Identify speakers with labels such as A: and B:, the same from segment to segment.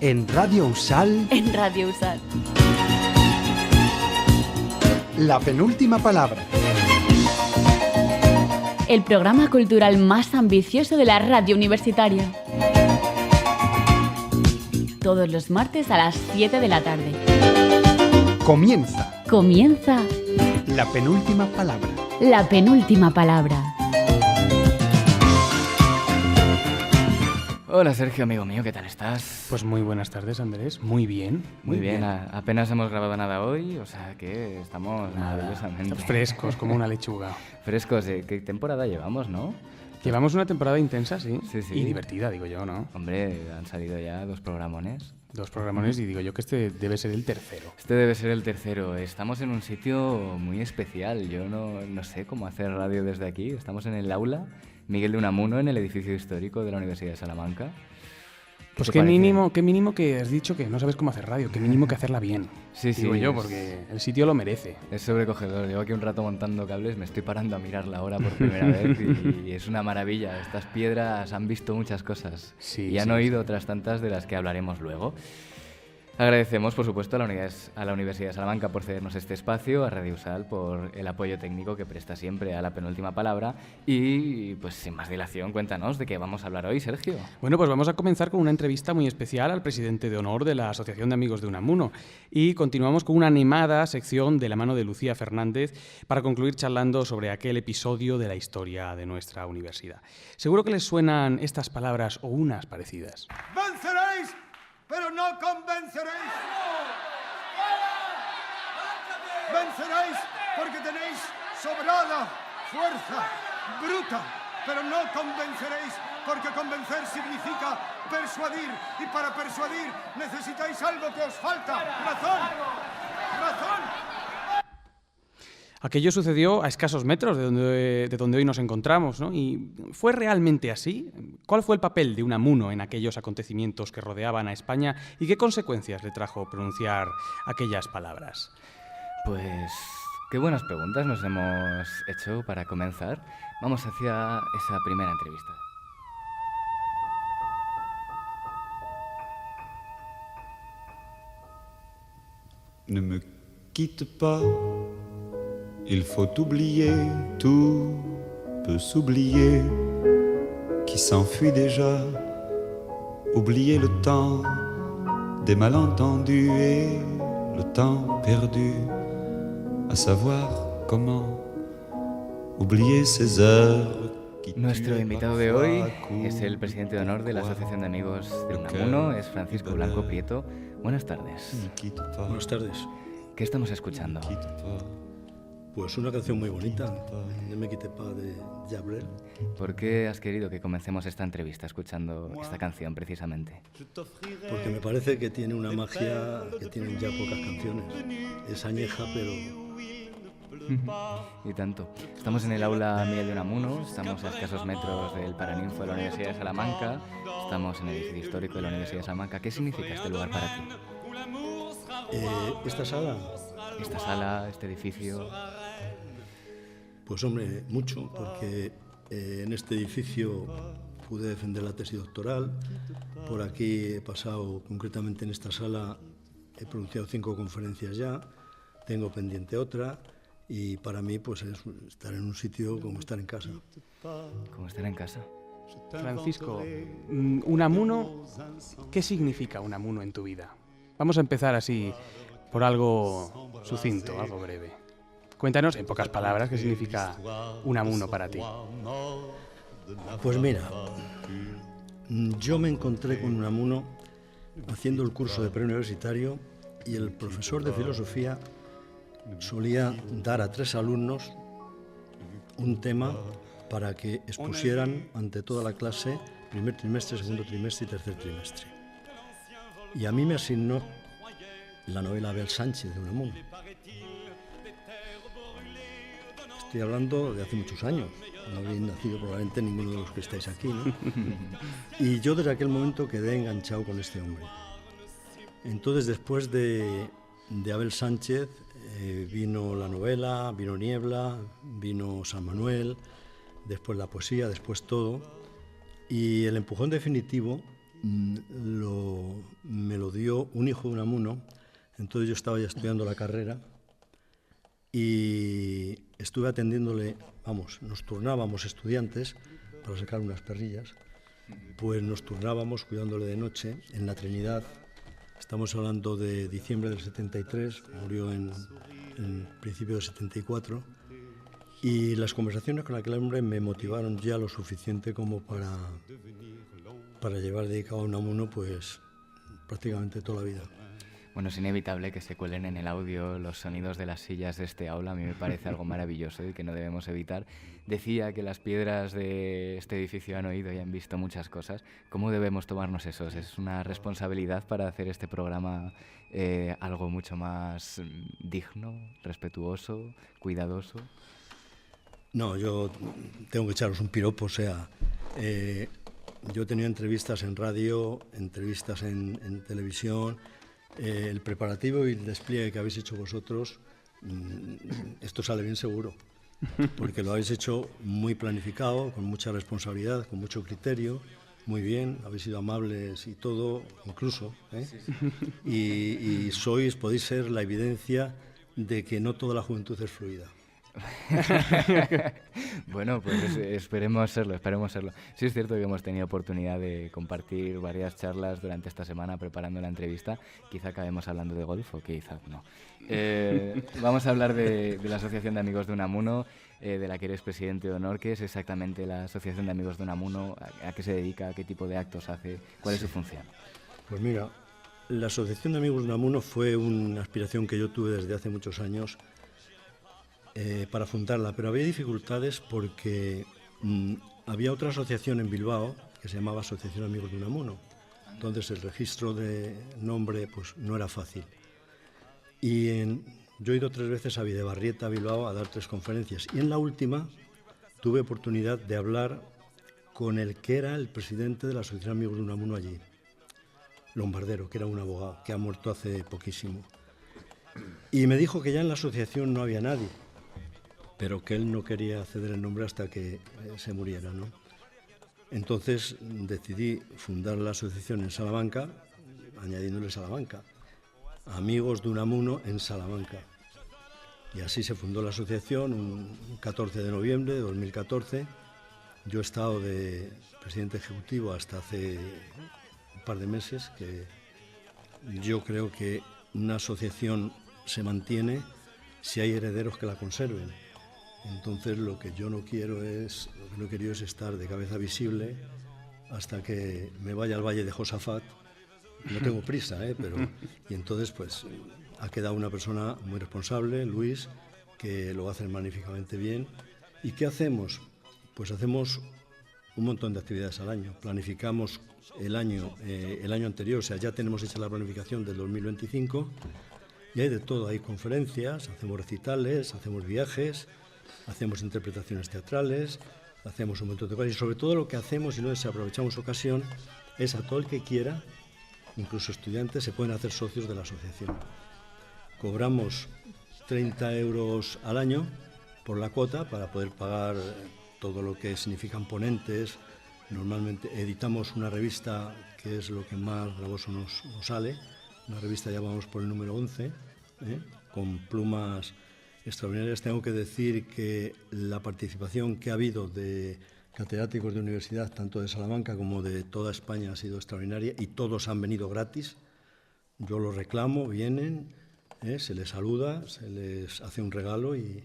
A: En Radio Usal,
B: En Radio Usal.
A: la penúltima palabra.
B: El programa cultural más ambicioso de la radio universitaria. Todos los martes a las 7 de la tarde.
A: Comienza
B: Comienza
A: la penúltima palabra.
B: la penúltima palabra.
C: Hola Sergio, amigo mío, ¿qué tal estás?
D: Pues muy buenas tardes, Andrés. Muy bien.
C: Muy bien, apenas hemos grabado nada hoy, o sea que estamos maravillosamente
D: Estamos frescos como una lechuga.
C: frescos. ¿Qué temporada llevamos, no?
D: Llevamos una temporada intensa, sí.
C: Sí, sí.
D: Y divertida, digo yo, ¿no?
C: Hombre, han salido ya 2 programones.
D: 2 programones y digo yo que este debe ser el tercero.
C: Este debe ser el tercero. Estamos en un sitio muy especial. Yo no sé cómo hacer radio desde aquí. Estamos en el aula Miguel de Unamuno, en el edificio histórico de la Universidad de Salamanca.
D: Pues
C: te
D: qué
C: parece?
D: mínimo que has dicho que no sabes cómo hacer radio, qué mínimo que hacerla bien.
C: Sí, sí,
D: Digo yo,
C: es-
D: porque el sitio lo merece.
C: Es sobrecogedor. Llevo aquí un rato montando cables, me estoy parando a mirar la hora por primera vez y es una maravilla. Estas piedras han visto muchas cosas
D: Sí,
C: y han
D: sí,
C: oído otras tantas de las que hablaremos luego. Agradecemos, por supuesto, a la Universidad de Salamanca por cedernos este espacio, a Radio Usal por el apoyo técnico que presta siempre a la penúltima palabra y, pues, sin más dilación, cuéntanos de qué vamos a hablar hoy, Sergio.
D: Bueno, pues vamos a comenzar con una entrevista muy especial al presidente de honor de la Asociación de Amigos de Unamuno y continuamos con una animada sección de la mano de Lucía Fernández para concluir charlando sobre aquel episodio de la historia de nuestra universidad. Seguro que les suenan estas palabras o unas parecidas.
E: Venceréis, pero no convenceréis. Venceréis porque tenéis sobrada fuerza bruta, pero no convenceréis porque convencer significa persuadir y para persuadir necesitáis algo que os falta, razón, razón.
D: Aquello sucedió a escasos metros de donde hoy nos encontramos, ¿no? ¿Y fue realmente así? ¿Cuál fue el papel de Unamuno en aquellos acontecimientos que rodeaban a España y qué consecuencias le trajo pronunciar aquellas palabras?
C: Pues qué buenas preguntas nos hemos hecho para comenzar. Vamos hacia esa primera entrevista.
F: Ne me quitte pas, il faut oublier, tout peut s'oublier, qui s'enfuit déjà, oublier le temps des malentendus et le temps perdu, à savoir comment oublier ces heures qui
C: Nuestro
F: tuaient
C: invitado de hoy
F: parfois à coups
C: es el presidente de honor de la
F: pourquoi
C: Asociación de Amigos de
F: le
C: Unamuno,
F: cœur
C: es Francisco
F: du
C: Blanco
F: bonheur
C: Prieto. Buenas tardes.
F: ne quitte pas,
G: Buenas tardes.
C: ¿Qué estamos escuchando?
F: ne quitte pas.
G: Pues una canción muy bonita, Ne me quitte pas de Jabrel.
C: ¿Por qué has querido que comencemos esta entrevista escuchando esta canción precisamente?
G: Porque me parece que tiene una magia que tienen ya pocas canciones. Es añeja, pero
C: Y tanto. Estamos en el aula Miguel de Unamuno, estamos a escasos metros del Paraninfo de la Universidad de Salamanca, estamos en el edificio histórico de la Universidad de Salamanca. ¿Qué significa este lugar para ti?
G: esta sala,
C: Esta sala, este edificio.
G: pues hombre, mucho, porque en este edificio pude defender la tesis doctoral. Por aquí he pasado, concretamente en esta sala, he pronunciado 5 conferencias ya, tengo pendiente otra. Y para mí, pues es estar en un sitio como estar en casa.
C: Como estar en casa.
D: Francisco, Unamuno, ¿qué significa Unamuno en tu vida? Vamos a empezar así, por algo sucinto, algo breve. Cuéntanos, en pocas palabras, qué significa Unamuno para ti.
G: Pues mira, yo me encontré con Unamuno haciendo el curso de preuniversitario y el profesor de filosofía solía dar a 3 alumnos un tema para que expusieran ante toda la clase primer trimestre, segundo trimestre y tercer trimestre. Y a mí me asignó la novela Abel Sánchez de Unamuno. Estoy hablando de hace muchos años, no habéis nacido probablemente ninguno de los que estáis aquí, ¿no? Y yo desde aquel momento quedé enganchado con este hombre. Entonces, después de Abel Sánchez, vino la novela, vino Niebla, vino San Manuel, después la poesía, después todo. Y el empujón definitivo me lo dio un hijo de Unamuno. Entonces yo estaba ya estudiando la carrera y estuve atendiéndole, nos turnábamos estudiantes para sacar unas perrillas, pues nos turnábamos cuidándole de noche en la Trinidad. Estamos hablando de diciembre del 73, murió en principio del 74, y las conversaciones con aquel hombre me motivaron ya lo suficiente como para llevar dedicado a Unamuno pues prácticamente toda la vida.
C: Bueno, es inevitable que se cuelen en el audio los sonidos de las sillas de este aula. A mí me parece algo maravilloso y que no debemos evitar. Decía que las piedras de este edificio han oído y han visto muchas cosas. ¿Cómo debemos tomarnos eso? ¿Es una responsabilidad para hacer este programa algo mucho más digno, respetuoso, cuidadoso?
G: No, yo tengo que echaros un piropo, o sea, yo he tenido entrevistas en radio, entrevistas en televisión. El preparativo y el despliegue que habéis hecho vosotros, esto sale bien seguro, porque lo habéis hecho muy planificado, con mucha responsabilidad, con mucho criterio, muy bien, habéis sido amables y todo, incluso, ¿eh? Y podéis ser la evidencia de que no toda la juventud es fluida.
C: Bueno, pues esperemos serlo. Sí es cierto que hemos tenido oportunidad de compartir varias charlas durante esta semana preparando la entrevista. Quizá acabemos hablando de golf o quizá no. Vamos a hablar de la Asociación de Amigos de Unamuno, de la que eres presidente de honor. ¿Qué es exactamente la Asociación de Amigos de Unamuno? ¿A qué se dedica? ¿A qué tipo de actos hace? ¿Cuál es su función?
G: Pues mira, la Asociación de Amigos de Unamuno fue una aspiración que yo tuve desde hace muchos años para fundarla, pero había dificultades porque había otra asociación en Bilbao que se llamaba Asociación Amigos de Unamuno. Entonces el registro de nombre pues no era fácil. Y yo he ido 3 veces a Videbarrieta, Bilbao, a dar 3 conferencias. Y en la última tuve oportunidad de hablar con el que era el presidente de la Asociación Amigos de Unamuno allí, Lombardero, que era un abogado que ha muerto hace poquísimo. Y me dijo que ya en la asociación no había nadie, pero que él no quería ceder el nombre hasta que se muriera, ¿no? Entonces decidí fundar la asociación en Salamanca, añadiéndole Salamanca, Amigos de Unamuno en Salamanca. Y así se fundó la asociación un 14 de noviembre de 2014. Yo he estado de presidente ejecutivo hasta hace un par de meses, que yo creo que una asociación se mantiene si hay herederos que la conserven. Entonces lo que no quiero es estar de cabeza visible hasta que me vaya al Valle de Josafat. No tengo prisa, pero y entonces pues ha quedado una persona muy responsable, Luis, que lo va a hacer magníficamente bien. ¿Y qué hacemos? Pues hacemos un montón de actividades al año. Planificamos el año anterior, o sea, ya tenemos hecha la planificación del 2025 y hay de todo, hay conferencias, hacemos recitales, hacemos viajes, hacemos interpretaciones teatrales, hacemos un montón de cosas y sobre todo lo que hacemos, y no desaprovechamos ocasión, es a todo el que quiera, incluso estudiantes, se pueden hacer socios de la asociación. Cobramos 30 euros al año por la cuota para poder pagar todo lo que significan ponentes. Normalmente editamos una revista que es lo que más gravoso nos sale, una revista, ya vamos por el número 11, con plumas extraordinarias. Tengo que decir que la participación que ha habido de catedráticos de universidad, tanto de Salamanca como de toda España, ha sido extraordinaria y todos han venido gratis. Yo los reclamo, vienen, se les saluda, se les hace un regalo y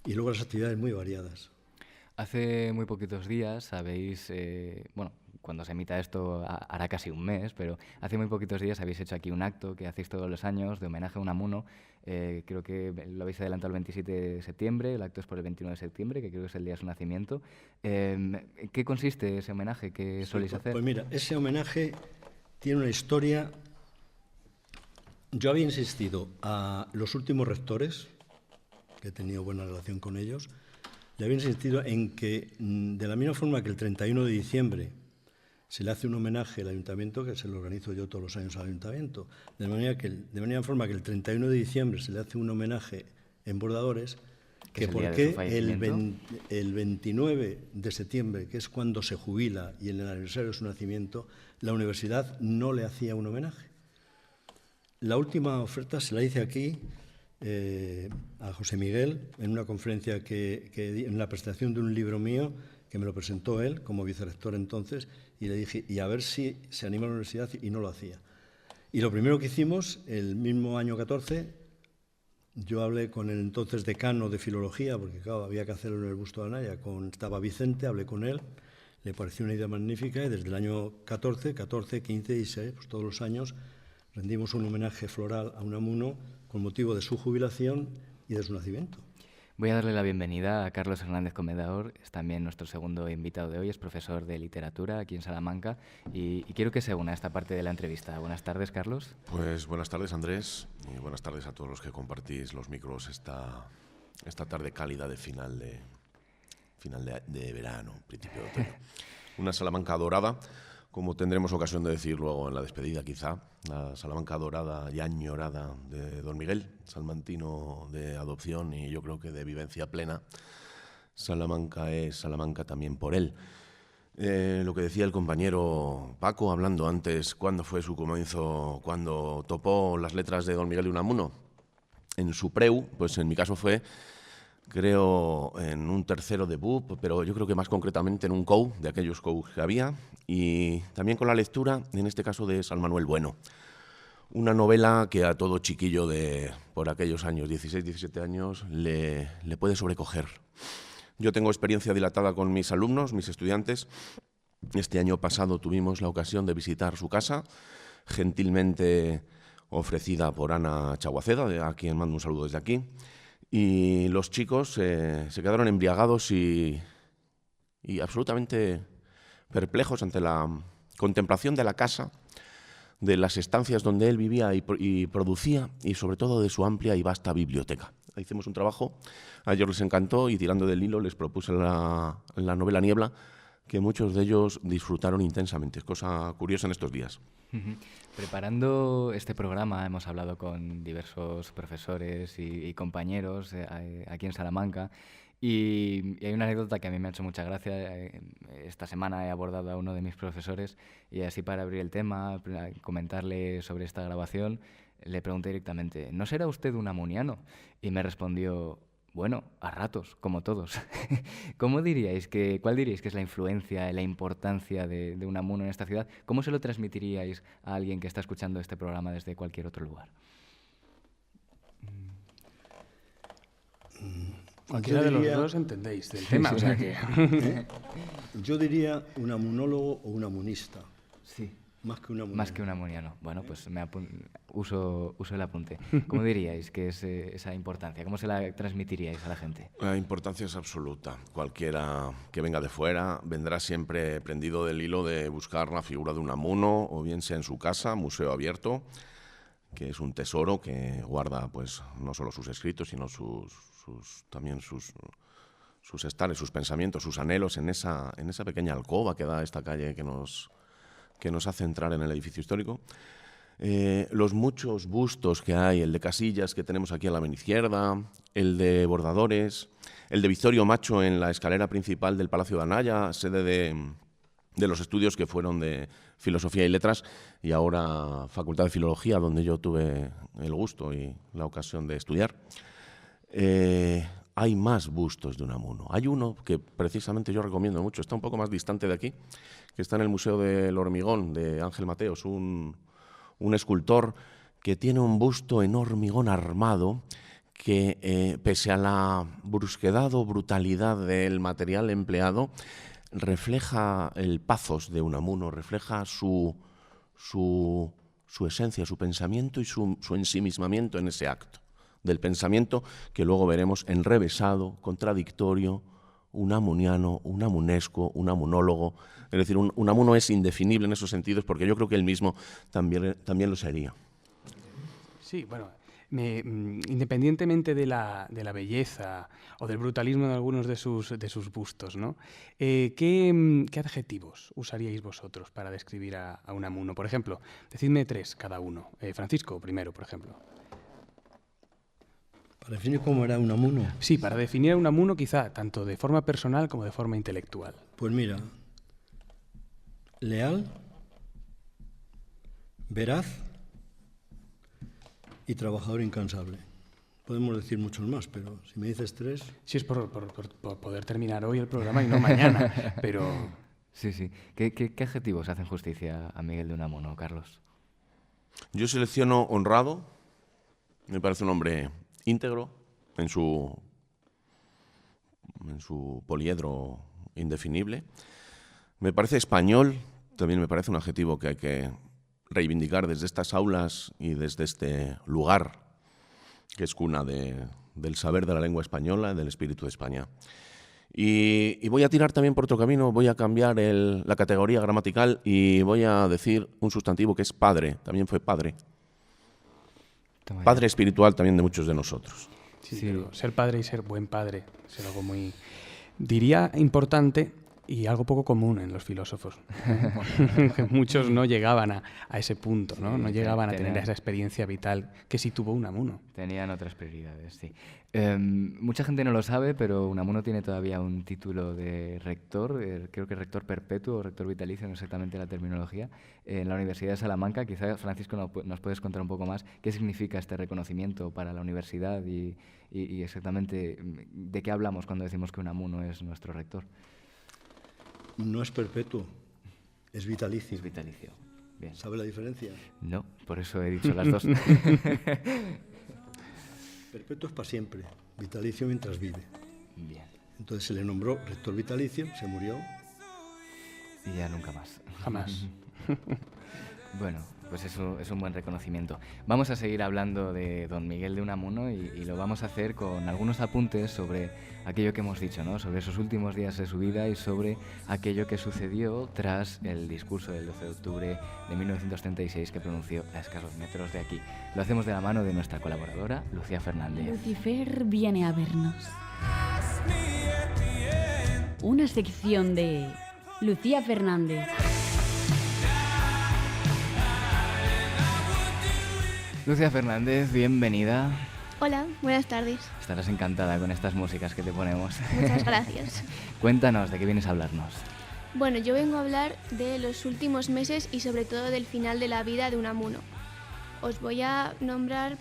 G: luego las actividades muy variadas.
C: Hace muy poquitos días habéis, cuando se emita esto hará casi un mes, pero hace muy poquitos días habéis hecho aquí un acto que hacéis todos los años de homenaje a Unamuno. Creo que lo habéis adelantado el 27 de septiembre, el acto es por el 29 de septiembre, que creo que es el día de su nacimiento. ¿Qué consiste ese homenaje? ¿Qué soléis hacer?
G: Pues mira, ese homenaje tiene una historia. Yo había insistido a los últimos rectores, que he tenido buena relación con ellos, le había insistido en que, de la misma forma que el 31 de diciembre se le hace un homenaje al ayuntamiento, que se lo organizo yo todos los años al ayuntamiento, de manera forma que el 31 de diciembre se le hace un homenaje en Bordadores,
C: que es el
G: por
C: día de
G: qué
C: su fallecimiento.
G: el 29 de septiembre, que es cuando se jubila y en el aniversario de su nacimiento, la universidad no le hacía un homenaje. La última oferta se la hice aquí a José Miguel en una conferencia que di, en la presentación de un libro mío, que me lo presentó él como vicerrector entonces, y le dije, y a ver si se anima a la universidad, y no lo hacía. Y lo primero que hicimos, el mismo año 14, yo hablé con el entonces decano de Filología, porque claro, había que hacerlo en el busto de Anaya, estaba Vicente, hablé con él, le pareció una idea magnífica, y desde el año 14, 15 y 16, pues todos los años, rendimos un homenaje floral a Unamuno con motivo de su jubilación y de su nacimiento.
C: Voy a darle la bienvenida a Carlos Hernández Comendador, es también nuestro segundo invitado de hoy, es profesor de literatura aquí en Salamanca y quiero que se una a esta parte de la entrevista. Buenas tardes, Carlos.
H: Pues buenas tardes, Andrés, y buenas tardes a todos los que compartís los micros esta tarde cálida de final de verano, principio de otoño. Una Salamanca dorada, como tendremos ocasión de decir luego en la despedida quizá, la Salamanca dorada y añorada de don Miguel, salmantino de adopción y yo creo que de vivencia plena. Salamanca es Salamanca también por él. Lo que decía el compañero Paco, hablando antes, ¿cuándo fue su comienzo? Cuando topó las letras de don Miguel de Unamuno en su preu, pues en mi caso fue, creo, en un tercero de BUP, pero yo creo que más concretamente en un COU, de aquellos COU que había, y también con la lectura, en este caso, de San Manuel Bueno. Una novela que a todo chiquillo de por aquellos años, 16, 17 años, le puede sobrecoger. Yo tengo experiencia dilatada con mis alumnos, mis estudiantes. Este año pasado tuvimos la ocasión de visitar su casa, gentilmente ofrecida por Ana Chaguaceda, a quien mando un saludo desde aquí. Y los chicos se quedaron embriagados y absolutamente perplejos ante la contemplación de la casa, de las estancias donde él vivía y producía, y sobre todo de su amplia y vasta biblioteca. Hicimos un trabajo, a ellos les encantó y tirando del hilo les propuse la novela Niebla, que muchos de ellos disfrutaron intensamente. Es cosa curiosa en estos días.
C: Preparando este programa hemos hablado con diversos profesores y compañeros aquí en Salamanca y hay una anécdota que a mí me ha hecho mucha gracia. Esta semana he abordado a uno de mis profesores y así para abrir el tema, comentarle sobre esta grabación, le pregunté directamente, ¿no será usted unamuniano? Y me respondió, bueno, a ratos, como todos. ¿Cuál diríais que es la influencia, la importancia de Unamuno en esta ciudad? ¿Cómo se lo transmitiríais a alguien que está escuchando este programa desde cualquier otro lugar?
D: Cualquiera de los dos entendéis del tema, o sea que...
G: Yo diría unamunólogo o unamunista.
C: Sí.
G: Más que unamuniano.
C: Más que unamuniano. Bueno, pues uso el apunte. ¿Cómo diríais que es esa importancia? ¿Cómo se la transmitiríais a la gente?
H: La importancia es absoluta. Cualquiera que venga de fuera vendrá siempre prendido del hilo de buscar la figura de Unamuno, o bien sea en su casa, museo abierto, que es un tesoro que guarda pues no solo sus escritos, sino también sus estares, sus pensamientos, sus anhelos en esa pequeña alcoba que da esta calle que nos hace entrar en el edificio histórico. Los muchos bustos que hay, el de Casillas que tenemos aquí a la mano izquierda, el de Bordadores, el de Victorio Macho en la escalera principal del Palacio de Anaya, sede de los estudios que fueron de Filosofía y Letras y ahora Facultad de Filología, donde yo tuve el gusto y la ocasión de estudiar. Hay más bustos de Unamuno. Hay uno que precisamente yo recomiendo mucho, está un poco más distante de aquí, que está en el Museo del Hormigón de Ángel Mateos, un escultor que tiene un busto en hormigón armado que, pese a la brusquedad o brutalidad del material empleado, refleja el pathos de Unamuno, refleja su esencia, su pensamiento y su ensimismamiento en ese acto del pensamiento que luego veremos enrevesado, contradictorio, unamuniano, unamunesco, unamunólogo. Es decir, Unamuno es indefinible en esos sentidos porque yo creo que él mismo también lo sería.
D: Sí, bueno, independientemente de la belleza o del brutalismo de algunos de sus bustos, ¿no? ¿Qué adjetivos usaríais vosotros para describir a Unamuno? Por ejemplo, decidme 3 cada uno. Francisco, primero, por ejemplo.
G: Para definir cómo era Unamuno.
D: Sí, para definir a Unamuno quizá, tanto de forma personal como de forma intelectual.
G: Pues mira, leal, veraz y trabajador incansable. Podemos decir muchos más, pero si me dices 3...
D: Sí, es por poder terminar hoy el programa y no mañana, pero...
C: Sí, sí. ¿Qué adjetivos hacen justicia a Miguel de Unamuno, Carlos?
H: Yo selecciono honrado, me parece un hombre íntegro en su poliedro indefinible. Me parece español, también me parece un adjetivo que hay que reivindicar desde estas aulas y desde este lugar que es cuna del saber de la lengua española, del espíritu de España. Y voy a tirar también por otro camino, voy a cambiar la categoría gramatical y voy a decir un sustantivo que es padre, también fue padre. Padre espiritual también de muchos de nosotros.
D: Sí, pero ser padre y ser buen padre es algo muy, diría, importante y algo poco común en los filósofos. Muchos no llegaban a ese punto, ¿no?
C: Sí,
D: No llegaban a tener esa experiencia vital que sí tuvo Unamuno.
C: Tenían otras prioridades, sí. Mucha gente no lo sabe, pero Unamuno tiene todavía un título de rector, creo que rector perpetuo o rector vitalicio, no exactamente la terminología, en la Universidad de Salamanca. Quizá, Francisco, nos puedes contar un poco más qué significa este reconocimiento para la universidad y exactamente de qué hablamos cuando decimos que Unamuno es nuestro rector.
G: No es perpetuo, es vitalicio.
C: Es vitalicio. Bien.
G: ¿Sabe la diferencia?
C: No, por eso he dicho las dos.
G: Perpetuo es para siempre, vitalicio mientras vive.
C: Bien.
G: Entonces se le nombró rector vitalicio, se murió.
C: Y ya nunca más.
D: Jamás.
C: Bueno, pues eso es un buen reconocimiento. Vamos a seguir hablando de don Miguel de Unamuno y lo vamos a hacer con algunos apuntes sobre aquello que hemos dicho, ¿no? Sobre esos últimos días de su vida y sobre aquello que sucedió tras el discurso del 12 de octubre de 1936 que pronunció a escasos metros de aquí. Lo hacemos de la mano de nuestra colaboradora, Lucía Fernández.
B: Lucifer viene a vernos. Una sección de Lucía Fernández.
C: Lucía Fernández, bienvenida.
I: Hola, buenas tardes.
C: Estarás encantada con estas músicas que te ponemos.
I: Muchas gracias.
C: Cuéntanos, ¿de qué vienes a hablarnos?
I: Bueno, yo vengo a hablar de los últimos meses y sobre todo del final de la vida de Unamuno. Os voy a nombrar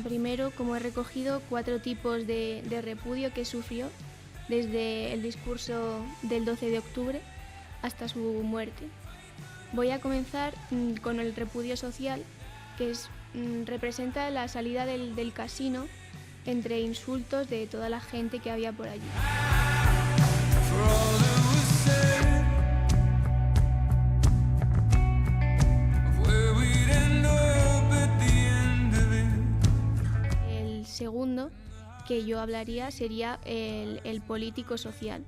I: primero, como he recogido, 4 tipos de repudio que sufrió desde el discurso del 12 de octubre hasta su muerte. Voy a comenzar con el repudio social, que representa la salida del casino entre insultos de toda la gente que había por allí. El segundo que yo hablaría sería el político social,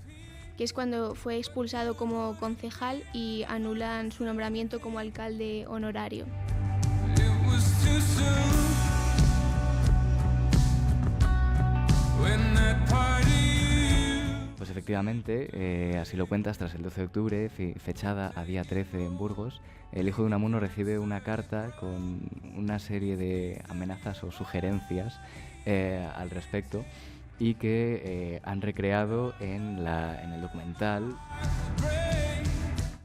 I: que es cuando fue expulsado como concejal y anulan su nombramiento como alcalde honorario.
C: Pues efectivamente, así lo cuentas, tras el 12 de octubre, fechada a día 13 en Burgos, el hijo de Unamuno recibe una carta con una serie de amenazas o sugerencias al respecto y que han recreado en el documental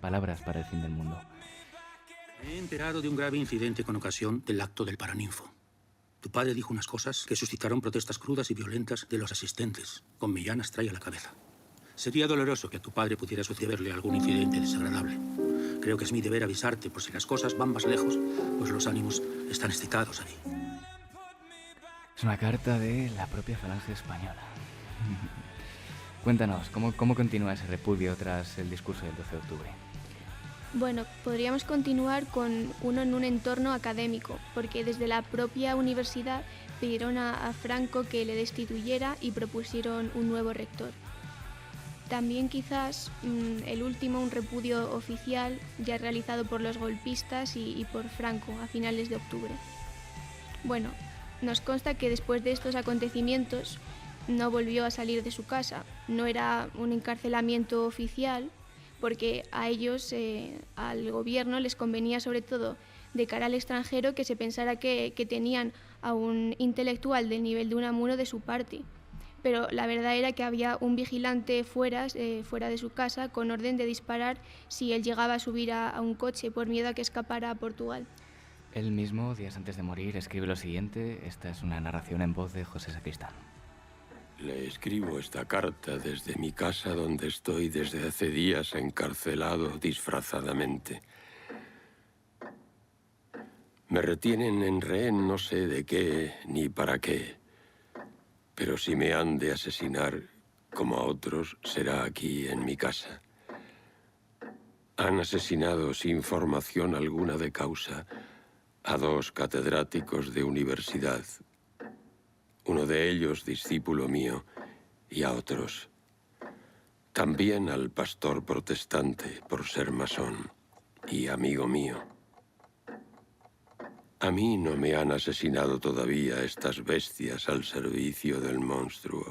C: Palabras para el fin del mundo.
J: Me he enterado de un grave incidente con ocasión del acto del Paraninfo. Tu padre dijo unas cosas que suscitaron protestas crudas y violentas de los asistentes, con Millán Astray a la cabeza. Sería doloroso que a tu padre pudiera sucederle algún incidente desagradable. Creo que es mi deber avisarte por si las cosas van más lejos, pues los ánimos están excitados aquí.
C: Es una carta de la propia Falange Española. Cuéntanos, ¿cómo continúa ese repudio tras el discurso del 12 de octubre?
I: Bueno, podríamos continuar con uno en un entorno académico, porque desde la propia universidad pidieron a Franco que le destituyera y propusieron un nuevo rector. También quizás el último, un repudio oficial ya realizado por los golpistas y por Franco a finales de octubre. Bueno, nos consta que después de estos acontecimientos no volvió a salir de su casa. No era un encarcelamiento oficial, porque a ellos, al gobierno, les convenía sobre todo de cara al extranjero que se pensara que tenían a un intelectual del nivel de Unamuno de su parte. Pero la verdad era que había un vigilante fuera de su casa con orden de disparar si él llegaba a subir a un coche por miedo a que escapara a Portugal.
C: Él mismo, días antes de morir, escribe lo siguiente. Esta es una narración en voz de José Sacristán.
K: Le escribo esta carta desde mi casa donde estoy desde hace días encarcelado disfrazadamente. Me retienen en rehén no sé de qué ni para qué, pero si me han de asesinar, como a otros, será aquí en mi casa. Han asesinado sin formación alguna de causa a 2 catedráticos de universidad, uno de ellos discípulo mío, y a otros. También al pastor protestante por ser masón y amigo mío. A mí no me han asesinado todavía estas bestias al servicio del monstruo.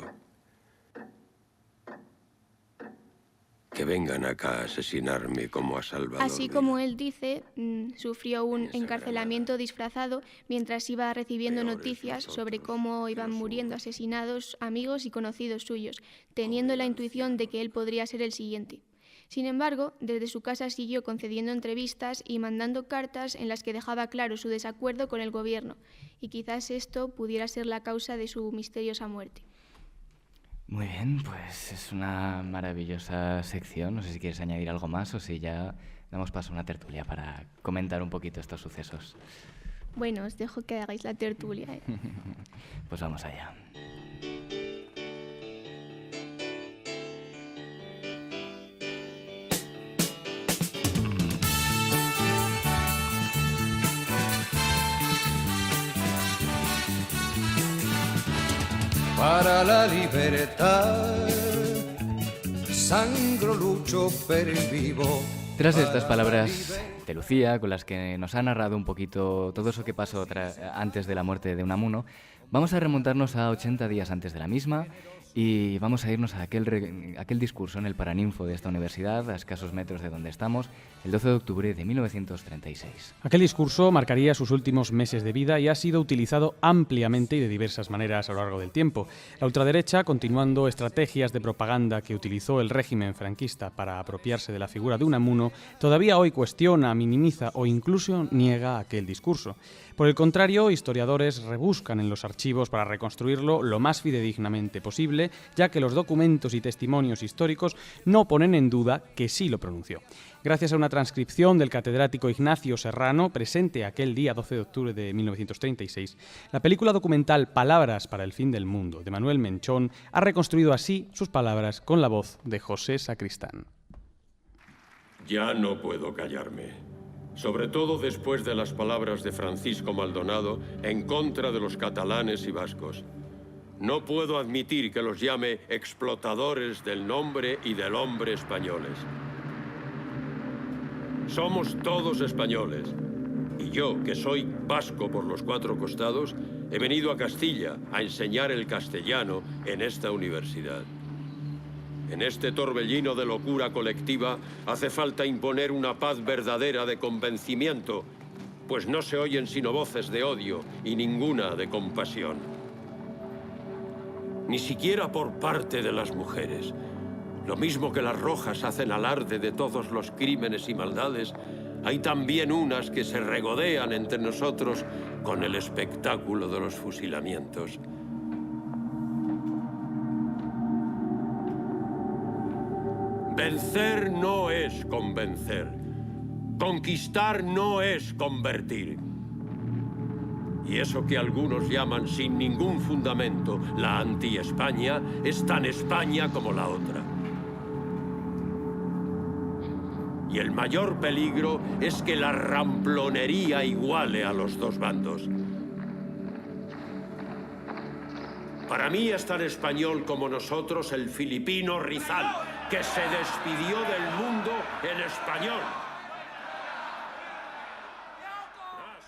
K: Que vengan acá a asesinarme como a Salvador.
I: Así como él dice, sufrió un encarcelamiento disfrazado mientras iba recibiendo noticias sobre cómo iban muriendo asesinados amigos y conocidos suyos, teniendo la intuición de que él podría ser el siguiente. Sin embargo, desde su casa siguió concediendo entrevistas y mandando cartas en las que dejaba claro su desacuerdo con el gobierno, y quizás esto pudiera ser la causa de su misteriosa muerte.
C: Muy bien, pues es una maravillosa sección. No sé si quieres añadir algo más o si ya damos paso a una tertulia para comentar un poquito estos sucesos.
I: Bueno, os dejo que hagáis la tertulia.
C: Pues vamos allá.
L: Para la libertad, sangro lucho per il vivo.
C: Tras estas palabras de Lucía, con las que nos ha narrado un poquito todo eso que pasó antes de la muerte de Unamuno, vamos a remontarnos a 80 días antes de la misma y vamos a irnos a aquel discurso en el Paraninfo de esta universidad, a escasos metros de donde estamos, el 12 de octubre de 1936.
D: Aquel discurso marcaría sus últimos meses de vida y ha sido utilizado ampliamente y de diversas maneras a lo largo del tiempo. La ultraderecha, continuando estrategias de propaganda que utilizó el régimen franquista para apropiarse de la figura de Unamuno, todavía hoy cuestiona, minimiza o incluso niega aquel discurso. Por el contrario, historiadores rebuscan en los archivos para reconstruirlo lo más fidedignamente posible, ya que los documentos y testimonios históricos no ponen en duda que sí lo pronunció. Gracias a una transcripción del catedrático Ignacio Serrano, presente aquel día 12 de octubre de 1936, la película documental Palabras para el fin del mundo, de Manuel Menchón, ha reconstruido así sus palabras con la voz de José Sacristán.
K: Ya no puedo callarme. Sobre todo después de las palabras de Francisco Maldonado en contra de los catalanes y vascos. No puedo admitir que los llame explotadores del nombre y del hombre españoles. Somos todos españoles. Y yo, que soy vasco por los 4 costados, he venido a Castilla a enseñar el castellano en esta universidad. En este torbellino de locura colectiva hace falta imponer una paz verdadera de convencimiento, pues no se oyen sino voces de odio y ninguna de compasión. Ni siquiera por parte de las mujeres. Lo mismo que las rojas hacen alarde de todos los crímenes y maldades, hay también unas que se regodean entre nosotros con el espectáculo de los fusilamientos. Vencer no es convencer. Conquistar no es convertir. Y eso que algunos llaman sin ningún fundamento la anti-España es tan España como la otra. Y el mayor peligro es que la ramplonería iguale a los dos bandos. Para mí es tan español como nosotros el filipino Rizal, que se despidió del mundo en español.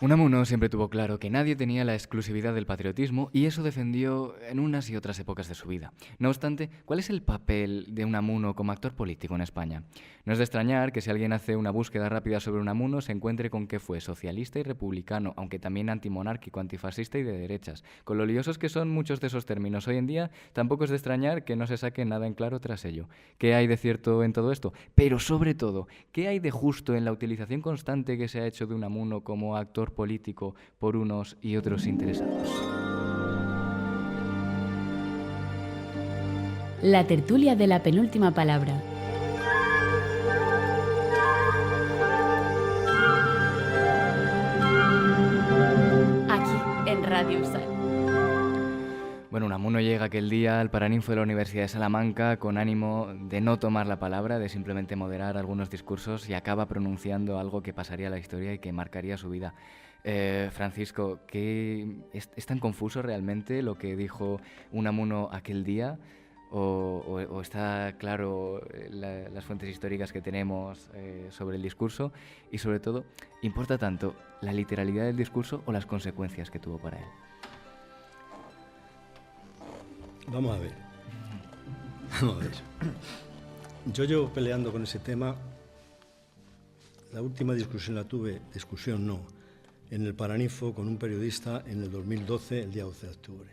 C: Unamuno siempre tuvo claro que nadie tenía la exclusividad del patriotismo y eso defendió en unas y otras épocas de su vida. No obstante, ¿cuál es el papel de Unamuno como actor político en España? No es de extrañar que si alguien hace una búsqueda rápida sobre Unamuno se encuentre con que fue socialista y republicano, aunque también antimonárquico, antifascista y de derechas. Con lo liosos que son muchos de esos términos hoy en día, tampoco es de extrañar que no se saque nada en claro tras ello. ¿Qué hay de cierto en todo esto? Pero sobre todo, ¿qué hay de justo en la utilización constante que se ha hecho de Unamuno como actor político por unos y otros interesados?
B: La tertulia de la penúltima palabra. Aquí, en Radio USAL.
C: Bueno, Unamuno llega aquel día al Paraninfo de la Universidad de Salamanca con ánimo de no tomar la palabra, de simplemente moderar algunos discursos y acaba pronunciando algo que pasaría a la historia y que marcaría su vida. Francisco, ¿es tan confuso realmente lo que dijo Unamuno aquel día? ¿O está claro las fuentes históricas que tenemos sobre el discurso? Y sobre todo, ¿importa tanto la literalidad del discurso o las consecuencias que tuvo para él?
G: Vamos a ver. Yo llevo peleando con ese tema. La última discusión la tuve, en el Paraninfo con un periodista en el 2012, el día 12 de octubre.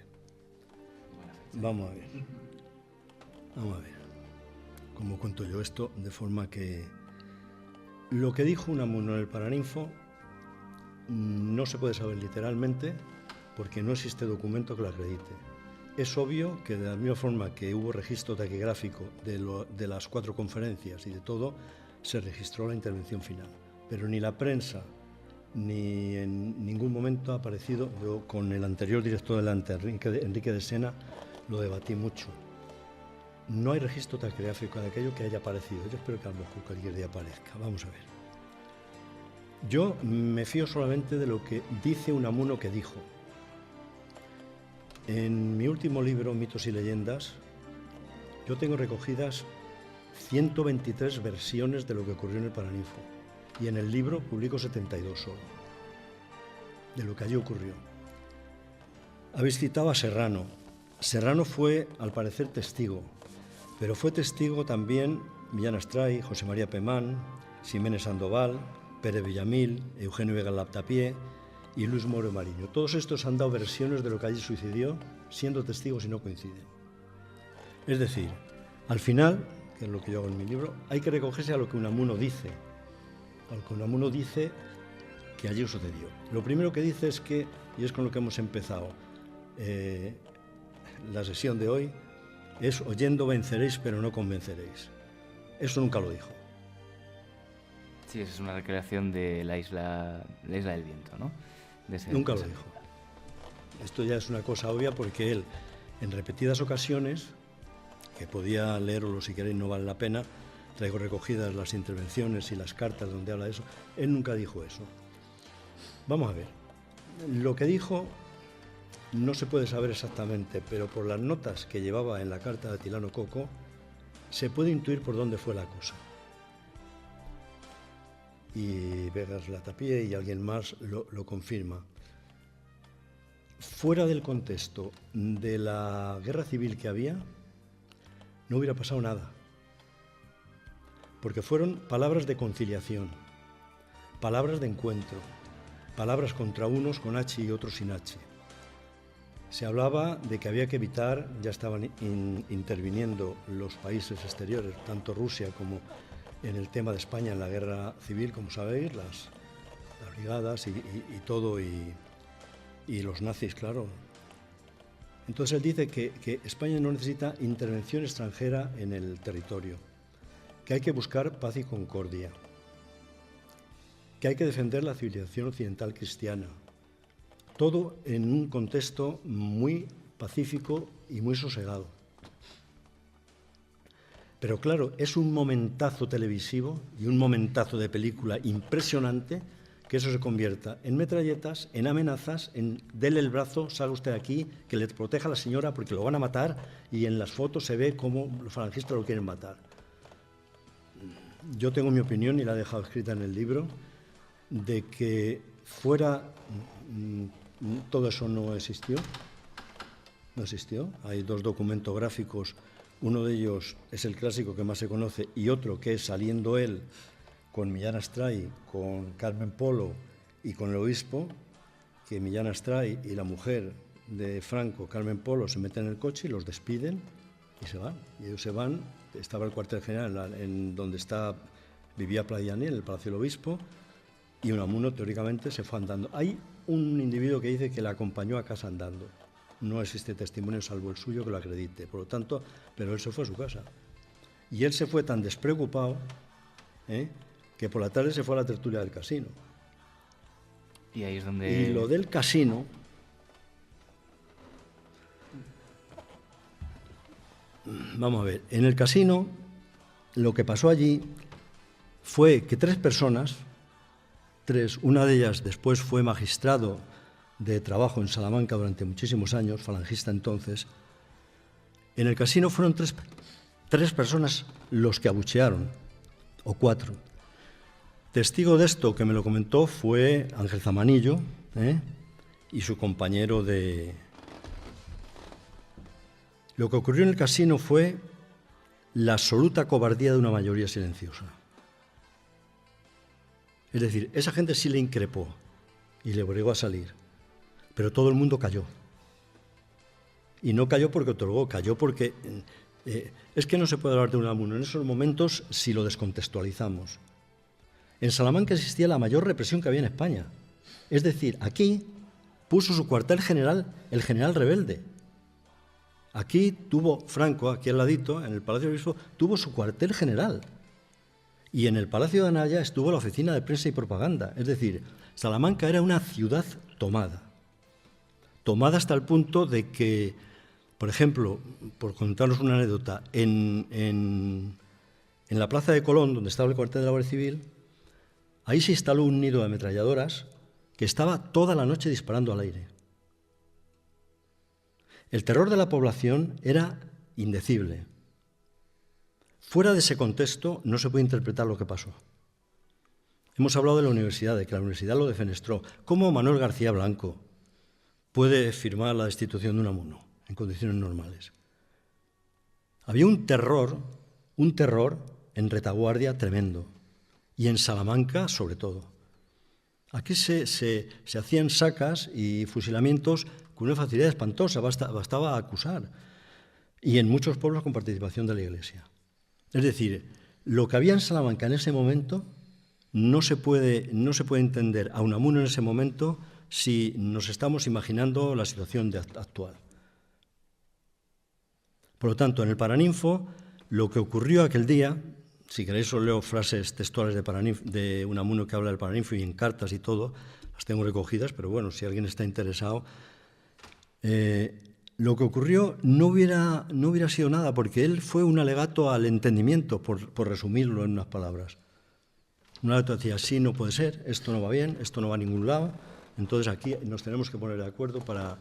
G: Vamos a ver. ¿Cómo cuento yo esto? De forma que lo que dijo Unamuno en el Paraninfo no se puede saber literalmente porque no existe documento que lo acredite. Es obvio que de la misma forma que hubo registro taquigráfico de las 4 conferencias y de todo, se registró la intervención final. Pero ni la prensa ni en ningún momento ha aparecido. Yo con el anterior director delante, Enrique de Sena, lo debatí mucho. No hay registro taquigráfico de aquello que haya aparecido. Yo espero que a lo mejor cualquier día aparezca. Vamos a ver. Yo me fío solamente de lo que dice Unamuno que dijo. En mi último libro, Mitos y Leyendas, yo tengo recogidas 123 versiones de lo que ocurrió en el Paraninfo. Y en el libro publico 72 solo, de lo que allí ocurrió. Habéis citado a Serrano. Serrano fue, al parecer, testigo, pero fue testigo también Millán Astray, José María Pemán, Ximénez Sandoval, Pérez Villamil, Eugenio Vega Laptapié y Luis Moro Mariño. Todos estos han dado versiones de lo que allí sucedió, siendo testigos y no coinciden. Es decir, al final, que es lo que yo hago en mi libro, hay que recogerse a lo que Unamuno dice. A lo que Unamuno dice que allí sucedió. Lo primero que dice es que, y es con lo que hemos empezado la sesión de hoy, es oyendo venceréis pero no convenceréis. Eso nunca lo dijo.
C: Sí, es una recreación de la isla del viento, ¿no?
G: Nunca lo dijo. Esto ya es una cosa obvia porque él, en repetidas ocasiones, que podía leerlo si queréis, no vale la pena, traigo recogidas las intervenciones y las cartas donde habla de eso, él nunca dijo eso. Vamos a ver. Lo que dijo no se puede saber exactamente, pero por las notas que llevaba en la carta de Atilano Coco, se puede intuir por dónde fue la cosa. Y Vegas Laptapié y alguien más lo confirma. Fuera del contexto de la guerra civil que había, no hubiera pasado nada. Porque fueron palabras de conciliación, palabras de encuentro, palabras contra unos con H y otros sin H. Se hablaba de que había que evitar, ya estaban interviniendo los países exteriores, tanto Rusia como en el tema de España en la guerra civil, como sabéis, las brigadas y todo, y los nazis, claro. Entonces él dice que España no necesita intervención extranjera en el territorio, que hay que buscar paz y concordia, que hay que defender la civilización occidental cristiana, todo en un contexto muy pacífico y muy sosegado. Pero claro, es un momentazo televisivo y un momentazo de película impresionante que eso se convierta en metralletas, en amenazas, en dele el brazo, salga usted aquí, que le proteja a la señora porque lo van a matar, y en las fotos se ve cómo los falangistas lo quieren matar. Yo tengo mi opinión y la he dejado escrita en el libro, de que todo eso no existió. No existió. Hay 2 documentos gráficos. Uno de ellos es el clásico que más se conoce y otro que es saliendo él con Millán Astray, con Carmen Polo y con el obispo, que Millán Astray y la mujer de Franco, Carmen Polo, se meten en el coche y los despiden y se van. Y ellos se van. Estaba el cuartel general en donde vivía Plaiani, en el Palacio del Obispo, y Unamuno teóricamente se fue andando. Hay un individuo que dice que la acompañó a casa andando. No existe testimonio salvo el suyo que lo acredite, por lo tanto, pero él se fue a su casa. Y él se fue tan despreocupado que por la tarde se fue a la tertulia del casino.
C: Y ahí es donde...
G: Y lo del casino... Vamos a ver, en el casino lo que pasó allí fue que 3 personas, una de ellas después fue magistrado de trabajo en Salamanca durante muchísimos años, falangista entonces, en el casino fueron 3 personas los que abuchearon, o 4. Testigo de esto que me lo comentó fue Ángel Zamanillo y su compañero de... Lo que ocurrió en el casino fue la absoluta cobardía de una mayoría silenciosa. Es decir, esa gente sí le increpó y le obligó a salir, pero todo el mundo cayó. Y no cayó porque otorgó, cayó porque... es que no se puede hablar de Unamuno en esos momentos si lo descontextualizamos. En Salamanca existía la mayor represión que había en España. Es decir, aquí puso su cuartel general el general rebelde. Aquí tuvo Franco, aquí al ladito, en el Palacio del Obispo, tuvo su cuartel general. Y en el Palacio de Anaya estuvo la oficina de prensa y propaganda. Es decir, Salamanca era una ciudad tomada. Tomada hasta el punto de que, por ejemplo, por contaros una anécdota, en la Plaza de Colón, donde estaba el cuartel de la Guardia Civil, ahí se instaló un nido de ametralladoras que estaba toda la noche disparando al aire. El terror de la población era indecible. Fuera de ese contexto no se puede interpretar lo que pasó. Hemos hablado de la universidad, de que la universidad lo defenestró. ¿Cómo Manuel García Blanco puede firmar la destitución de Unamuno en condiciones normales? Había un terror en retaguardia tremendo, y en Salamanca sobre todo. Aquí se hacían sacas y fusilamientos con una facilidad espantosa, bastaba acusar. Y en muchos pueblos con participación de la Iglesia. Es decir, lo que había en Salamanca en ese momento no se puede entender a Unamuno en ese momento si nos estamos imaginando la situación actual. Por lo tanto, en el Paraninfo, lo que ocurrió aquel día, si queréis os leo frases textuales de Unamuno que habla del Paraninfo y en cartas y todo, las tengo recogidas, pero bueno, si alguien está interesado... lo que ocurrió no hubiera sido nada, porque él fue un alegato al entendimiento, por resumirlo en unas palabras. Un alegato decía, así no puede ser, esto no va bien, esto no va a ningún lado, entonces aquí nos tenemos que poner de acuerdo para...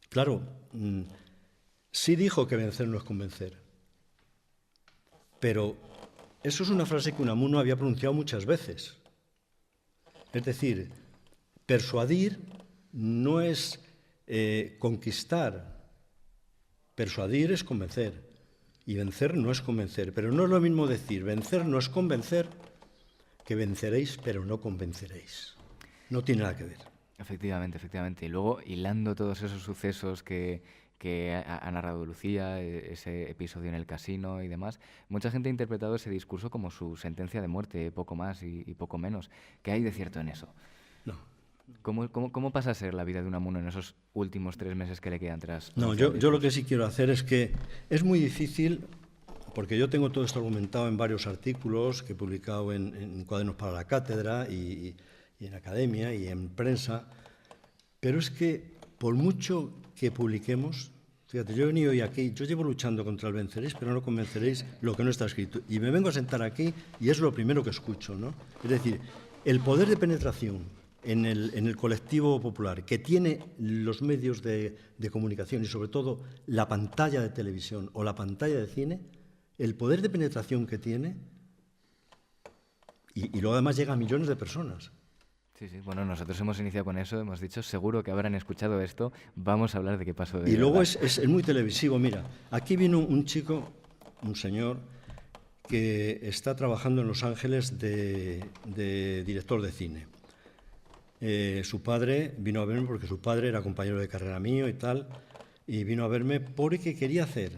G: Claro, sí dijo que vencer no es convencer, pero eso es una frase que Unamuno había pronunciado muchas veces. Es decir, persuadir no es... conquistar, persuadir es convencer y vencer no es convencer, pero no es lo mismo decir vencer no es convencer que venceréis pero no convenceréis, no tiene nada que ver.
C: Efectivamente. Y luego, hilando todos esos sucesos que ha narrado Lucía, ese episodio en el casino y demás, mucha gente ha interpretado ese discurso como su sentencia de muerte, poco más y poco menos. ¿Qué hay de cierto en eso?
G: No.
C: ¿Cómo pasa a ser la vida de Unamuno en esos últimos 3 meses que le quedan tras?
G: No, yo lo que sí quiero hacer es que es muy difícil, porque yo tengo todo esto argumentado en varios artículos que he publicado en Cuadernos para la Cátedra y en Academia y en prensa, pero es que por mucho que publiquemos, fíjate, yo he venido hoy aquí, yo llevo luchando contra el venceréis, pero no convenceréis lo que no está escrito, y me vengo a sentar aquí y es lo primero que escucho, ¿no? Es decir, el poder de penetración en el colectivo popular, que tiene los medios de comunicación y sobre todo la pantalla de televisión o la pantalla de cine, el poder de penetración que tiene, y luego además llega a millones de personas.
C: Sí, sí. Bueno, nosotros hemos iniciado con eso, hemos dicho, seguro que habrán escuchado esto, vamos a hablar de qué pasó.
G: Y luego es muy televisivo. Mira, aquí vino un chico, un señor, que está trabajando en Los Ángeles de director de cine. Su padre vino a verme porque su padre era compañero de carrera mío y tal, y vino a verme porque quería hacer,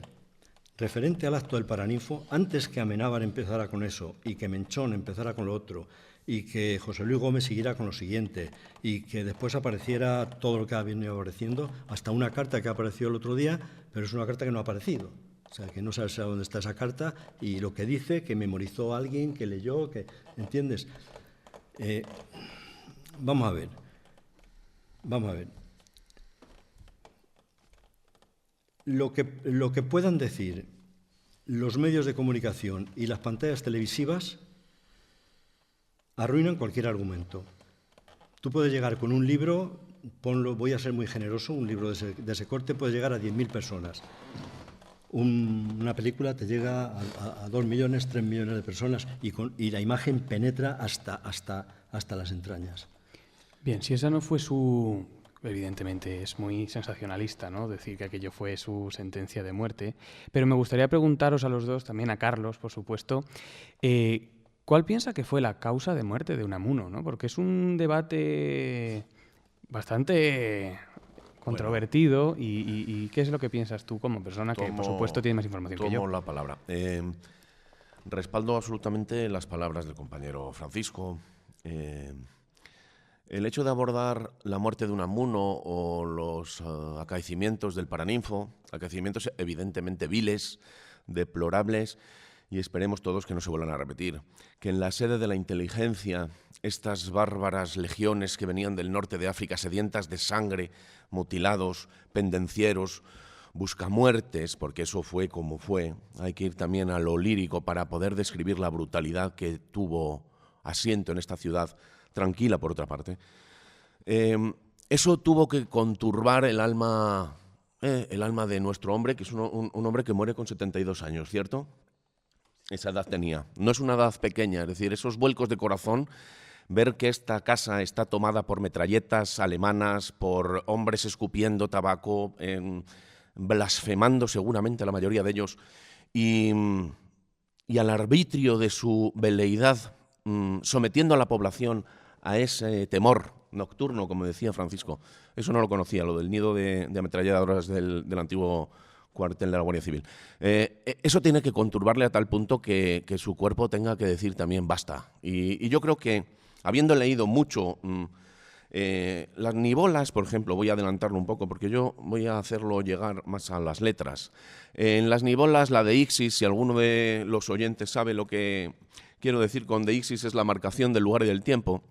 G: referente al acto del Paraninfo, antes que Amenábar empezara con eso y que Menchón empezara con lo otro, y que José Luis Gómez siguiera con lo siguiente, y que después apareciera todo lo que ha venido apareciendo, hasta una carta que apareció el otro día, pero es una carta que no ha aparecido. O sea, que no sabes a dónde está esa carta, y lo que dice, que memorizó alguien, que leyó, que... ¿Entiendes? Vamos a ver. Lo que puedan decir los medios de comunicación y las pantallas televisivas arruinan cualquier argumento. Tú puedes llegar con un libro, voy a ser muy generoso, un libro de ese corte puede llegar a 10.000 personas. Una película te llega a 2 millones, 3 millones de personas y la imagen penetra hasta las entrañas.
D: Bien, si esa no fue su... Evidentemente es muy sensacionalista, ¿no?, decir que aquello fue su sentencia de muerte, pero me gustaría preguntaros a los dos, también a Carlos, por supuesto, ¿cuál piensa que fue la causa de muerte de Unamuno, ¿no? Porque es un debate bastante controvertido. ¿Y qué es lo que piensas tú como persona que, por supuesto, tiene más información que yo?
H: Tomo la palabra. Respaldo absolutamente las palabras del compañero Francisco. El hecho de abordar la muerte de Unamuno o los acaecimientos del Paraninfo, acaecimientos evidentemente viles, deplorables, y esperemos todos que no se vuelvan a repetir, que en la sede de la inteligencia estas bárbaras legiones que venían del norte de África, sedientas de sangre, mutilados, pendencieros, buscamuertes, porque eso fue como fue, hay que ir también a lo lírico para poder describir la brutalidad que tuvo asiento en esta ciudad, tranquila por otra parte. Eso tuvo que conturbar el alma de nuestro hombre, que es un hombre que muere con 72 años, ¿cierto? Esa edad tenía. No es una edad pequeña, es decir, esos vuelcos de corazón, ver que esta casa está tomada por metralletas alemanas, por hombres escupiendo tabaco, blasfemando seguramente la mayoría de ellos, y al arbitrio de su veleidad, sometiendo a la población a ese temor nocturno, como decía Francisco. Eso no lo conocía, lo del nido de ametralladoras del antiguo cuartel de la Guardia Civil. Eso tiene que conturbarle a tal punto que su cuerpo tenga que decir también basta. Y yo creo que, habiendo leído mucho las nivolas, por ejemplo, voy a adelantarlo un poco porque yo voy a hacerlo llegar más a las letras. En las nivolas, la de Ixis, si alguno de los oyentes sabe lo que quiero decir con de Ixis, es la marcación del lugar y del tiempo.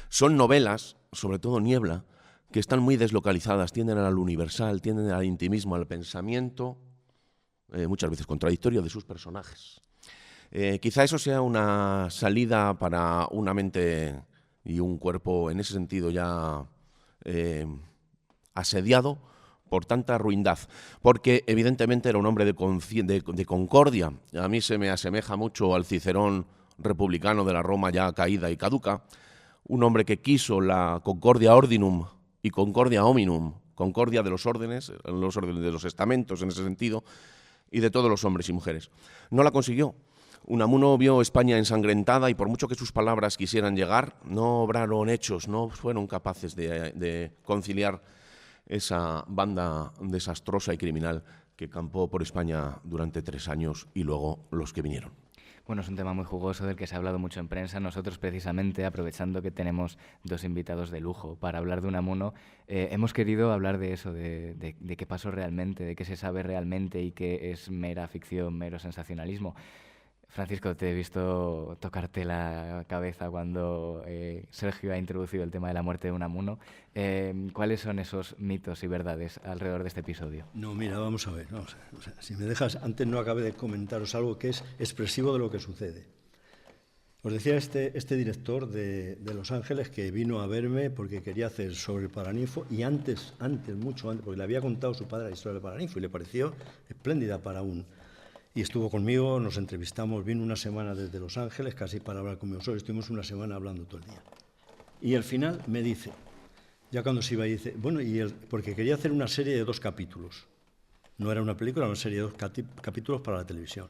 H: Son novelas, sobre todo Niebla, que están muy deslocalizadas, tienden al universal, tienden al intimismo, al pensamiento, muchas veces contradictorio, de sus personajes. Quizá eso sea una salida para una mente y un cuerpo en ese sentido ya asediado por tanta ruindad, porque evidentemente era un hombre de concordia. A mí se me asemeja mucho al Cicerón republicano de la Roma ya caída y caduca, un hombre que quiso la concordia ordinum y concordia hominum, concordia de los órdenes de los estamentos en ese sentido, y de todos los hombres y mujeres. No la consiguió. Unamuno vio España ensangrentada y por mucho que sus palabras quisieran llegar, no obraron hechos, no fueron capaces de conciliar esa banda desastrosa y criminal que campó por España durante 3 años y luego los que vinieron.
C: Bueno, es un tema muy jugoso del que se ha hablado mucho en prensa. Nosotros, precisamente, aprovechando que tenemos 2 invitados de lujo para hablar de Unamuno, hemos querido hablar de eso, de qué pasó realmente, de qué se sabe realmente y qué es mera ficción, mero sensacionalismo. Francisco, te he visto tocarte la cabeza cuando Sergio ha introducido el tema de la muerte de Unamuno. ¿Cuáles son esos mitos y verdades alrededor de este episodio?
G: No, mira, vamos a ver. O sea, si me dejas, antes no acabé de comentaros algo que es expresivo de lo que sucede. Os decía este director de Los Ángeles que vino a verme porque quería hacer sobre el Paraninfo y mucho antes, porque le había contado su padre la historia del Paraninfo y le pareció espléndida para Y estuvo conmigo, nos entrevistamos, vino una semana desde Los Ángeles, casi para hablar conmigo solo, estuvimos una semana hablando todo el día. Y al final me dice, ya cuando se iba, dice, bueno, porque quería hacer una serie de 2 capítulos. No era una película, era una serie de 2 capítulos para la televisión.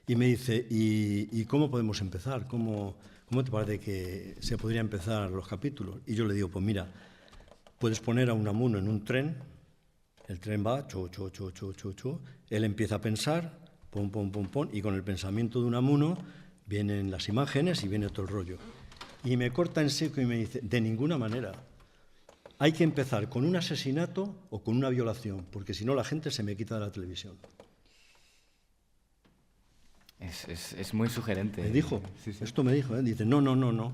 G: Y me dice, ¿y cómo podemos empezar? ¿Cómo te parece que se podría empezar los capítulos? Y yo le digo, pues mira, puedes poner a Unamuno en un tren, el tren va, él empieza a pensar, pum, pum, pum, pum, y con el pensamiento de Unamuno vienen las imágenes y viene todo el rollo. Y me corta en seco y me dice, de ninguna manera. Hay que empezar con un asesinato o con una violación, porque si no la gente se me quita de la televisión.
C: Es muy sugerente.
G: Me dijo,
C: sí.
G: Esto me dijo, dice, no.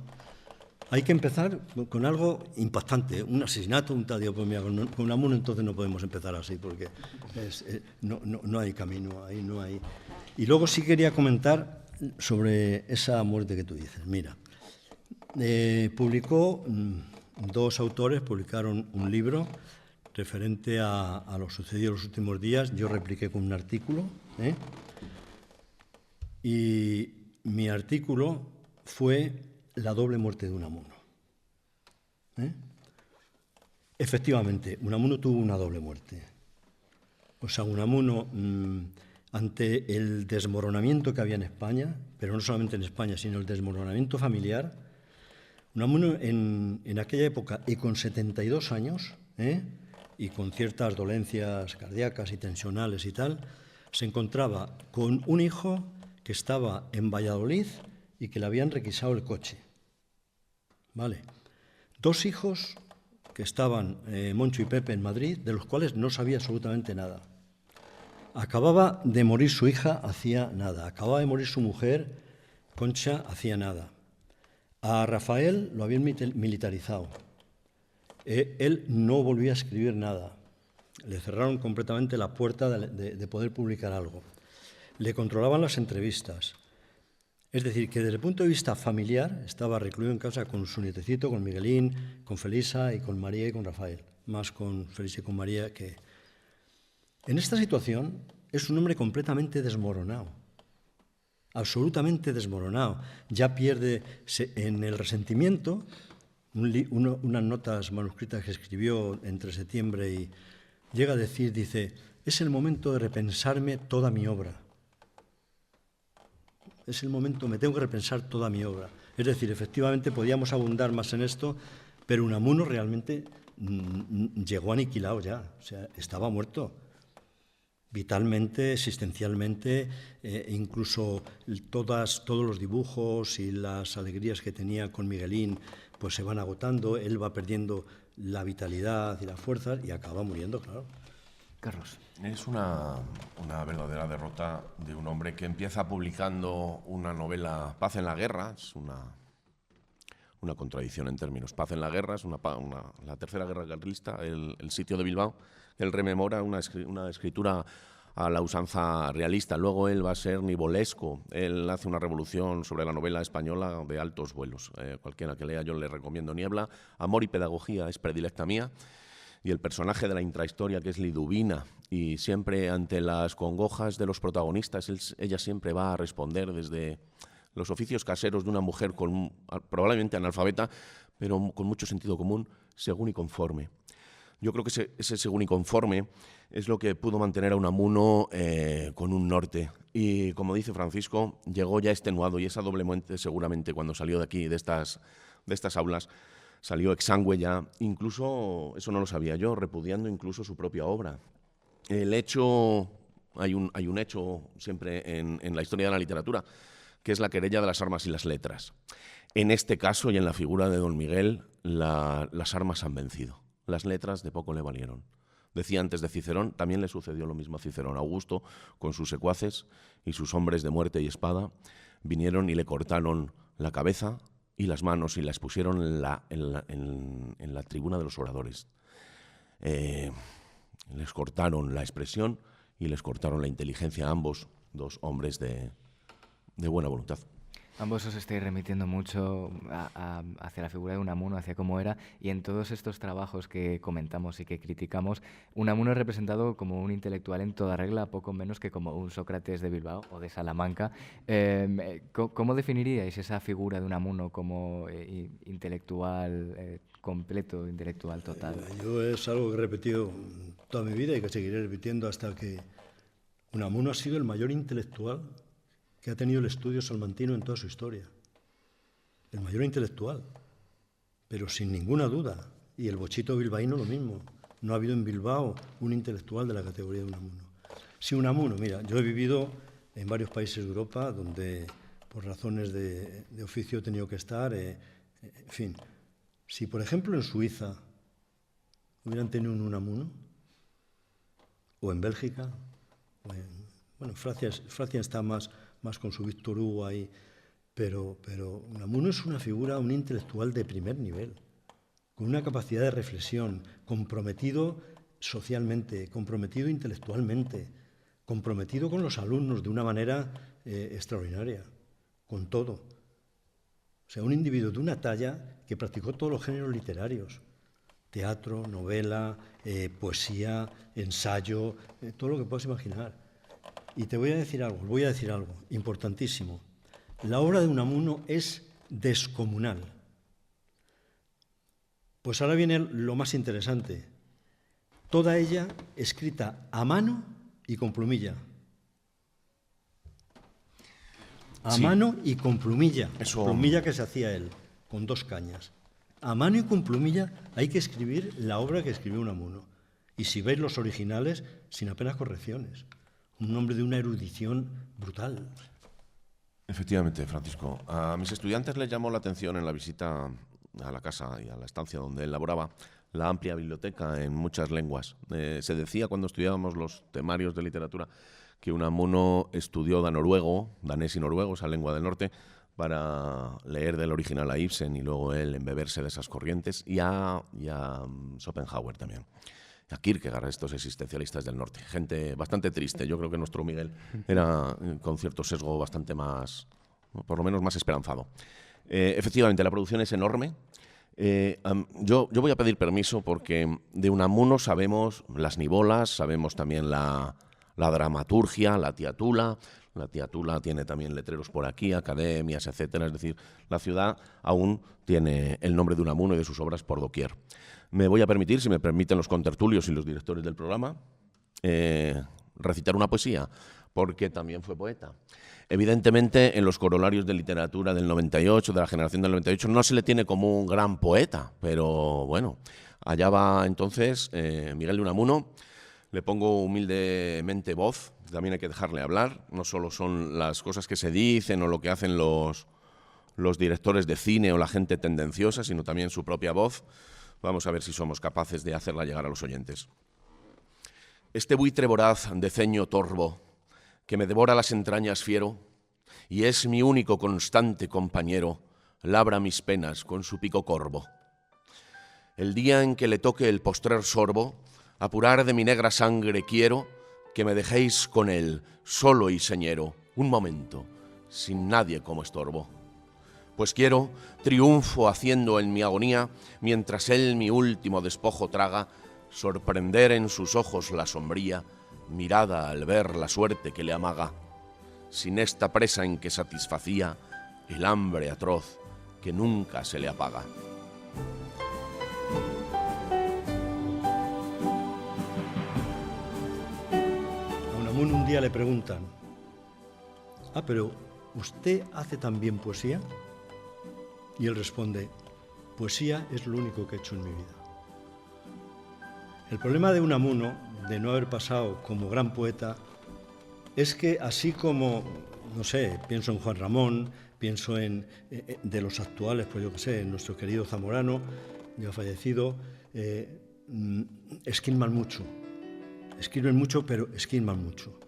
G: Hay que empezar con algo impactante, un asesinato, un tal, pues mira, con Unamuno entonces no podemos empezar así, porque no hay camino, ahí no hay. Y luego sí quería comentar sobre esa muerte que tú dices. Mira, publicó... 2 autores publicaron un libro referente a lo sucedido en los últimos días. Yo repliqué con un artículo, y mi artículo fue la doble muerte de Unamuno. Efectivamente, Unamuno tuvo una doble muerte. O sea, Unamuno, ante el desmoronamiento que había en España, pero no solamente en España, sino el desmoronamiento familiar, Unamuno en aquella época, y con 72 años, y con ciertas dolencias cardíacas y tensionales y tal, se encontraba con un hijo que estaba en Valladolid y que le habían requisado el coche. ¿Vale? 2 hijos que estaban, Moncho y Pepe, en Madrid, de los cuales no sabía absolutamente nada. Acababa de morir su hija, hacía nada. Acababa de morir su mujer, Concha, hacía nada. A Rafael lo habían militarizado. Él no volvía a escribir nada. Le cerraron completamente la puerta de poder publicar algo. Le controlaban las entrevistas. Es decir, que desde el punto de vista familiar estaba recluido en casa con su nietecito, con Miguelín, con Felisa y con María y con Rafael. Más con Felisa y con María que... En esta situación es un hombre completamente desmoronado. Absolutamente desmoronado. Ya pierde en el resentimiento unas notas manuscritas que escribió entre septiembre y llega a decir, dice, es el momento de repensarme toda mi obra. Es el momento, me tengo que repensar toda mi obra. Es decir, efectivamente podíamos abundar más en esto, pero Unamuno realmente llegó aniquilado ya, o sea, estaba muerto. Vitalmente, existencialmente, incluso todos los dibujos y las alegrías que tenía con Miguelín pues se van agotando, él va perdiendo la vitalidad y las fuerzas y acaba muriendo, claro.
C: Carlos.
H: Es una verdadera derrota de un hombre que empieza publicando una novela, Paz en la Guerra, es una contradicción en términos. Paz en la Guerra es la tercera guerra carlista, el sitio de Bilbao. Él rememora una escritura a la usanza realista. Luego él va a ser nivolesco. Él hace una revolución sobre la novela española de altos vuelos. Cualquiera que lea, yo le recomiendo Niebla. Amor y pedagogía es predilecta mía. Y el personaje de la intrahistoria, que es Liduvina, y siempre ante las congojas de los protagonistas, ella siempre va a responder desde los oficios caseros de una mujer probablemente analfabeta, pero con mucho sentido común, según y conforme. Yo creo que ese según y conforme es lo que pudo mantener a Unamuno con un norte. Y como dice Francisco, llegó ya extenuado, y esa doble muerte seguramente cuando salió de aquí, de estas aulas, salió exangüe ya, incluso, eso no lo sabía yo, repudiando incluso su propia obra. El hecho, hay un hecho siempre en la historia de la literatura, que es la querella de las armas y las letras. En este caso y en la figura de don Miguel, las armas han vencido. Las letras de poco le valieron. Decía antes de Cicerón, también le sucedió lo mismo a Cicerón. Augusto, con sus secuaces y sus hombres de muerte y espada, vinieron y le cortaron la cabeza y las manos y las pusieron en la tribuna de los oradores. Les cortaron la expresión y les cortaron la inteligencia a ambos, 2 hombres de buena voluntad.
C: Ambos os estáis remitiendo mucho hacia la figura de Unamuno, hacia cómo era, y en todos estos trabajos que comentamos y que criticamos, Unamuno es representado como un intelectual en toda regla, poco menos que como un Sócrates de Bilbao o de Salamanca. ¿Cómo definiríais esa figura de Unamuno como intelectual completo, intelectual total?
G: Yo es algo que he repetido toda mi vida y que seguiré repitiendo hasta que Unamuno ha sido el mayor intelectual que ha tenido el estudio salmantino en toda su historia. El mayor intelectual, pero sin ninguna duda. Y el bochito bilbaíno lo mismo. No ha habido en Bilbao un intelectual de la categoría de Unamuno. Sí, Unamuno, mira, yo he vivido en varios países de Europa donde por razones de oficio he tenido que estar. En fin, si por ejemplo en Suiza hubieran tenido un Unamuno, o en Bélgica, bueno, Francia está más con su Víctor Hugo ahí, pero Unamuno es una figura, un intelectual de primer nivel, con una capacidad de reflexión, comprometido socialmente, comprometido intelectualmente, comprometido con los alumnos de una manera extraordinaria, con todo. O sea, un individuo de una talla que practicó todos los géneros literarios, teatro, novela, poesía, ensayo, todo lo que puedas imaginar. Y te voy a decir algo importantísimo. La obra de Unamuno es descomunal. Pues ahora viene lo más interesante. Toda ella escrita a mano y con plumilla. A mano y con plumilla. Plumilla que se hacía él, con 2 cañas. A mano y con plumilla hay que escribir la obra que escribió Unamuno. Y si veis los originales, sin apenas correcciones. Un hombre de una erudición brutal.
H: Efectivamente, Francisco. A mis estudiantes les llamó la atención en la visita a la casa y a la estancia donde él laboraba la amplia biblioteca en muchas lenguas. Se decía cuando estudiábamos los temarios de literatura que Unamuno estudió danés y noruego, esa lengua del norte, para leer del original a Ibsen y luego él embeberse de esas corrientes, y a Schopenhauer también. A Kierkegaard, estos existencialistas del norte. Gente bastante triste. Yo creo que nuestro Miguel era con cierto sesgo bastante más, por lo menos más esperanzado. Efectivamente, la producción es enorme. Yo voy a pedir permiso porque de Unamuno sabemos las nivolas, sabemos también la dramaturgia, la tiatula. La tiatula tiene también letreros por aquí, academias, etcétera. Es decir, la ciudad aún tiene el nombre de Unamuno y de sus obras por doquier. Me voy a permitir, si me permiten los contertulios y los directores del programa, recitar una poesía, porque también fue poeta. Evidentemente, en los corolarios de literatura del 98, de la generación del 98, no se le tiene como un gran poeta, pero bueno, allá va entonces Miguel de Unamuno. Le pongo humildemente voz, también hay que dejarle hablar, no solo son las cosas que se dicen o lo que hacen los directores de cine o la gente tendenciosa, sino también su propia voz. Vamos a ver si somos capaces de hacerla llegar a los oyentes. Este buitre voraz de ceño torvo, que me devora las entrañas fiero, y es mi único constante compañero, labra mis penas con su pico corvo. El día en que le toque el postrer sorbo, apurar de mi negra sangre quiero que me dejéis con él, solo y señero, un momento, sin nadie como estorbo. Pues quiero, triunfo haciendo en mi agonía, mientras él mi último despojo traga, sorprender en sus ojos la sombría, mirada al ver la suerte que le amaga, sin esta presa en que satisfacía el hambre atroz que nunca se le apaga.
G: A Unamuno un día le preguntan: pero ¿usted hace también poesía? Y él responde: poesía es lo único que he hecho en mi vida. El problema de Unamuno, de no haber pasado como gran poeta, es que así como, no sé, pienso en Juan Ramón, pienso en de los actuales, pues yo qué sé, en nuestro querido Zamorano, ya fallecido, esquilman mucho. Escriben mucho, pero esquilman mucho.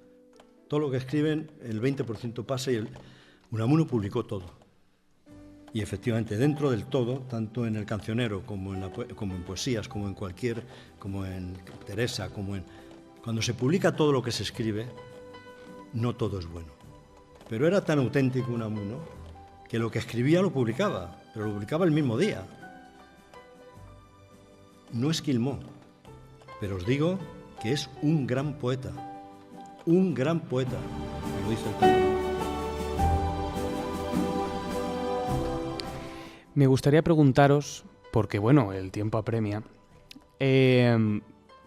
G: Todo lo que escriben, el 20% pasa, y Unamuno publicó todo. Y efectivamente, dentro del todo, tanto en el cancionero como en poesías, como en Teresa, cuando se publica todo lo que se escribe, no todo es bueno. Pero era tan auténtico Unamuno que lo que escribía lo publicaba, pero lo publicaba el mismo día. No esquilmó, pero os digo que es un gran poeta, un gran poeta, me lo dice el canto.
D: Me gustaría preguntaros, porque bueno, el tiempo apremia,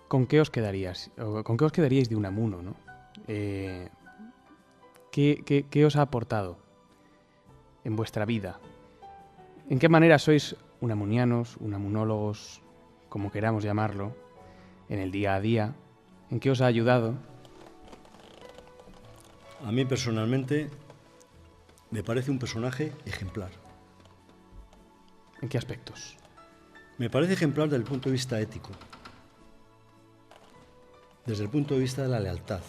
D: ¿con qué os quedaríais? ¿Con qué os quedaríais de Unamuno, ¿no? ¿Qué os ha aportado en vuestra vida? ¿En qué manera sois unamunianos, unamunólogos, como queramos llamarlo, en el día a día? ¿En qué os ha ayudado?
G: A mí personalmente me parece un personaje ejemplar.
D: ¿En qué aspectos?
G: Me parece ejemplar desde el punto de vista ético, desde el punto de vista de la lealtad.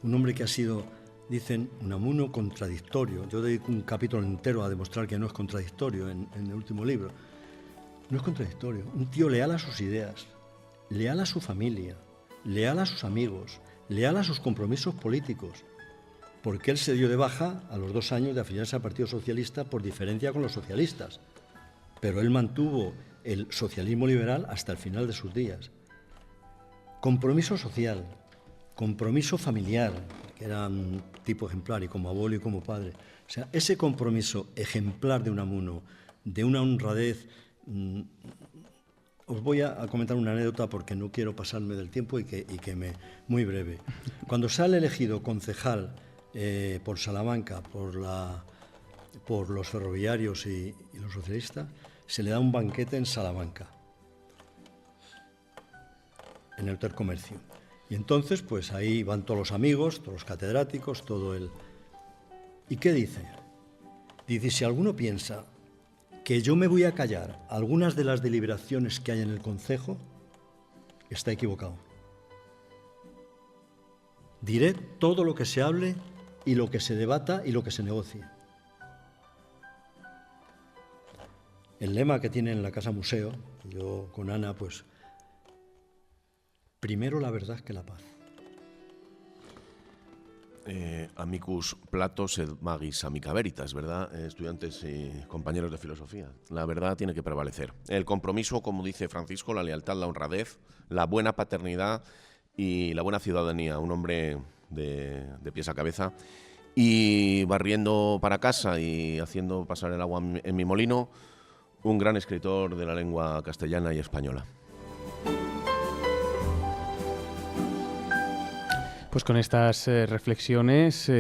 G: Un hombre que ha sido, dicen, Unamuno contradictorio. Yo dedico un capítulo entero a demostrar que no es contradictorio en el último libro. No es contradictorio. Un tío leal a sus ideas, leal a su familia, leal a sus amigos, leal a sus compromisos políticos. Porque él se dio de baja a los 2 años de afiliarse al Partido Socialista por diferencia con los socialistas. Pero él mantuvo el socialismo liberal hasta el final de sus días. Compromiso social, compromiso familiar, que era un tipo ejemplar y como abuelo y como padre. O sea, ese compromiso ejemplar de Unamuno, de una honradez. Os voy a comentar una anécdota porque no quiero pasarme del tiempo y que muy breve. Cuando sale elegido concejal por Salamanca, por los ferroviarios y los socialistas, se le da un banquete en Salamanca, en el Hotel Comercio. Y entonces, pues ahí van todos los amigos, todos los catedráticos, todo el... ¿Y qué dice? Dice, si alguno piensa que yo me voy a callar algunas de las deliberaciones que hay en el concejo, está equivocado. Diré todo lo que se hable y lo que se debata y lo que se negocie. El lema que tiene en la Casa Museo, yo con Ana, pues, primero la verdad que la paz.
H: Amicus Platos et magis amica veritas, ¿verdad? Estudiantes y compañeros de filosofía. La verdad tiene que prevalecer. El compromiso, como dice Francisco, la lealtad, la honradez, la buena paternidad y la buena ciudadanía. Un hombre de pies a cabeza. Y barriendo para casa y haciendo pasar el agua en mi molino, un gran escritor de la lengua castellana y española.
D: Pues con estas reflexiones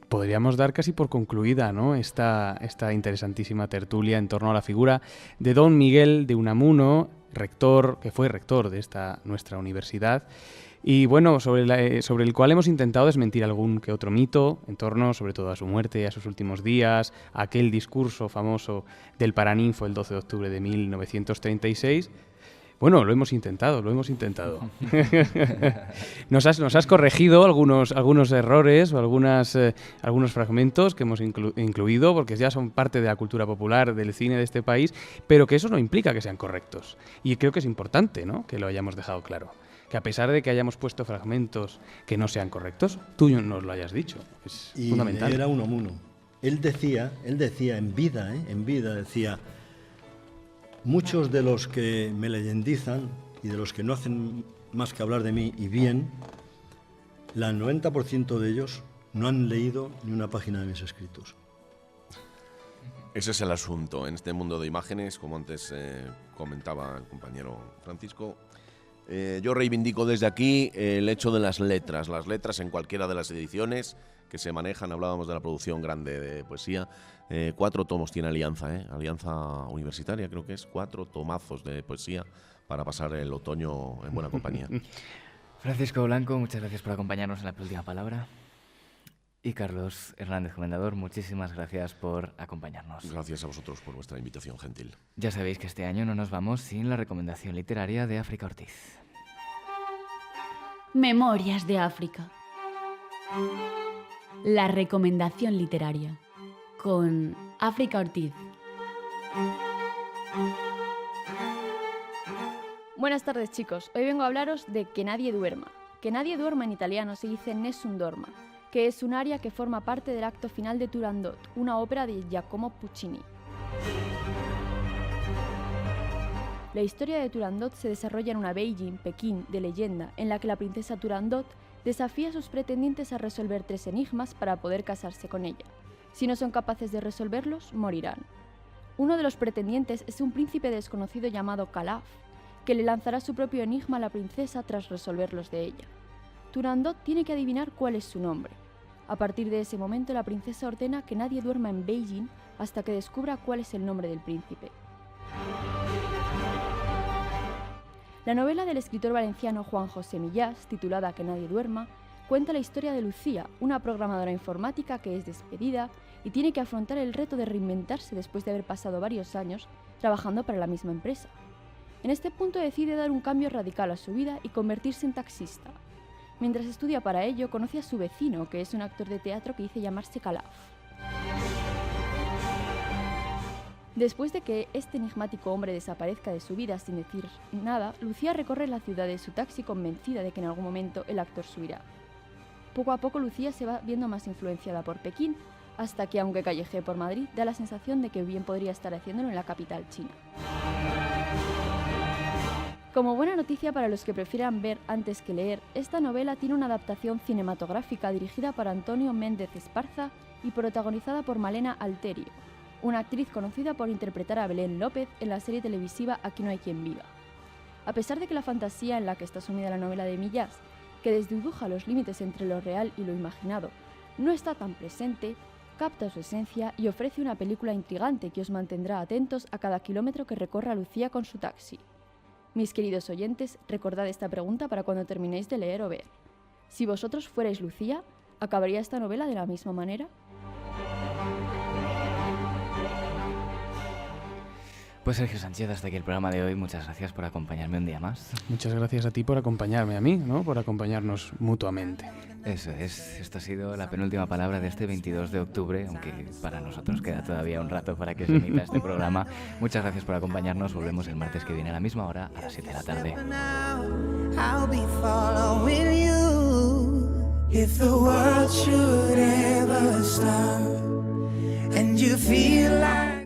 D: podríamos dar casi por concluida, ¿no?, esta interesantísima tertulia en torno a la figura de don Miguel de Unamuno, rector, que fue rector de esta nuestra universidad. Y bueno, sobre el cual hemos intentado desmentir algún que otro mito en torno sobre todo a su muerte, a sus últimos días, a aquel discurso famoso del Paraninfo el 12 de octubre de 1936. Bueno, lo hemos intentado. Nos has corregido algunos errores o algunos fragmentos que hemos incluido, porque ya son parte de la cultura popular del cine de este país, pero que eso no implica que sean correctos. Y creo que es importante, ¿no?, que lo hayamos dejado claro. Que a pesar de que hayamos puesto fragmentos que no sean correctos, tú nos lo hayas dicho. Es fundamental.
G: Y era Unamuno. Él decía en vida, decía, muchos de los que me leyendizan y de los que no hacen más que hablar de mí y bien, el 90% de ellos no han leído ni una página de mis escritos.
H: Ese es el asunto. En este mundo de imágenes, como antes comentaba el compañero Francisco, yo reivindico desde aquí el hecho de las letras en cualquiera de las ediciones que se manejan. Hablábamos de la producción grande de poesía. 4 tomos tiene Alianza, Alianza Universitaria, creo que es 4 tomazos de poesía para pasar el otoño en buena compañía.
C: Francisco Blanco, muchas gracias por acompañarnos en La Penúltima Palabra. Y Carlos Hernández Comendador, muchísimas gracias por acompañarnos.
H: Gracias a vosotros por vuestra invitación gentil.
C: Ya sabéis que este año no nos vamos sin la recomendación literaria de África Ortiz.
B: Memorias de África. La recomendación literaria con África Ortiz.
M: Buenas tardes, chicos. Hoy vengo a hablaros de Que nadie duerma. Que nadie duerma en italiano se dice Nessun dorma. que es un aria que forma parte del acto final de Turandot, una ópera de Giacomo Puccini. La historia de Turandot se desarrolla en una Beijing, Pekín, de leyenda, en la que la princesa Turandot desafía a sus pretendientes a resolver 3 enigmas para poder casarse con ella. Si no son capaces de resolverlos, morirán. Uno de los pretendientes es un príncipe desconocido llamado Calaf, que le lanzará su propio enigma a la princesa tras resolverlos de ella. Turandot tiene que adivinar cuál es su nombre. A partir de ese momento, la princesa ordena que nadie duerma en Beijing hasta que descubra cuál es el nombre del príncipe. La novela del escritor valenciano Juan José Millás, titulada Que nadie duerma, cuenta la historia de Lucía, una programadora informática que es despedida y tiene que afrontar el reto de reinventarse después de haber pasado varios años trabajando para la misma empresa. En este punto decide dar un cambio radical a su vida y convertirse en taxista. Mientras estudia para ello, conoce a su vecino, que es un actor de teatro que dice llamarse Calaf. Después de que este enigmático hombre desaparezca de su vida sin decir nada, Lucía recorre la ciudad de su taxi convencida de que en algún momento el actor subirá. Poco a poco Lucía se va viendo más influenciada por Pekín, hasta que, aunque callejee por Madrid, da la sensación de que bien podría estar haciéndolo en la capital china. Como buena noticia para los que prefieran ver antes que leer, esta novela tiene una adaptación cinematográfica dirigida por Antonio Méndez Esparza y protagonizada por Malena Alterio, una actriz conocida por interpretar a Belén López en la serie televisiva Aquí no hay quien viva. A pesar de que la fantasía en la que está sumida la novela de Millás, que desdibuja los límites entre lo real y lo imaginado, no está tan presente, capta su esencia y ofrece una película intrigante que os mantendrá atentos a cada kilómetro que recorra Lucía con su taxi. Mis queridos oyentes, recordad esta pregunta para cuando terminéis de leer o ver. Si vosotros fuerais Lucía, ¿acabaría esta novela de la misma manera?
C: Pues Sergio Sánchez, hasta aquí el programa de hoy. Muchas gracias por acompañarme un día más.
D: Muchas gracias a ti por acompañarme a mí, ¿no? Por acompañarnos mutuamente.
C: Eso es, esto ha sido la penúltima palabra de este 22 de octubre, aunque para nosotros queda todavía un rato para que se emita este programa. Muchas gracias por acompañarnos. Volvemos el martes que viene a la misma hora, a las 7 de la tarde.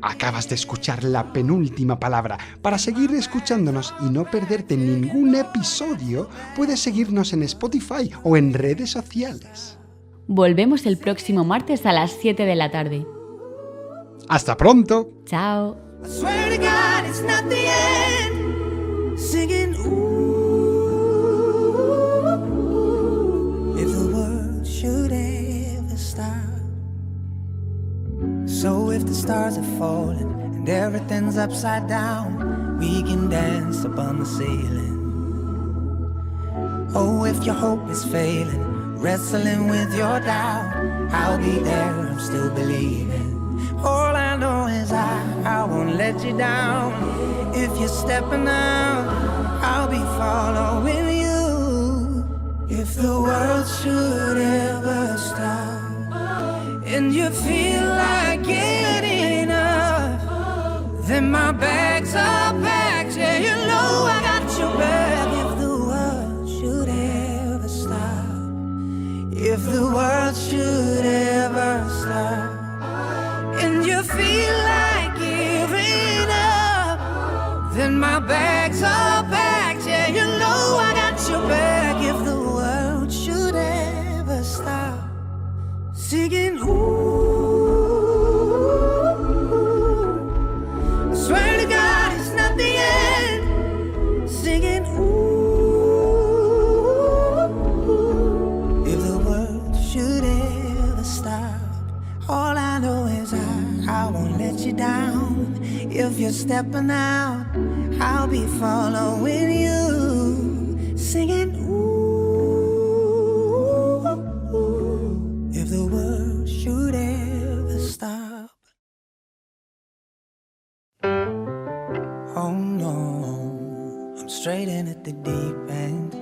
A: Acabas de escuchar la penúltima palabra. Para seguir escuchándonos y no perderte ningún episodio, puedes seguirnos en Spotify o en redes sociales.
B: Volvemos el próximo martes a las 7 de la tarde.
A: ¡Hasta pronto!
B: Chao.
L: So if the stars are falling and everything's upside down, we can dance upon the ceiling. Oh, if your hope is failing, wrestling with your doubt, I'll be there, I'm still believing. All I know is I won't let you down. If you're stepping out, I'll be following you. If the world should ever stop and you feel like getting up, then my bags are packed, yeah, you know I got your back. If the world should ever stop, if the world should ever stop, and you feel like giving up, then my bags are packed, yeah, you know I got your back. If the world should ever stop singing, ooh, I swear to God it's not the end. Singing, ooh, if the world should ever stop, all I know is I won't let you down. If you're stepping out, I'll be following you. Singing, if the world should ever stop. Oh no, I'm straight in at the deep end.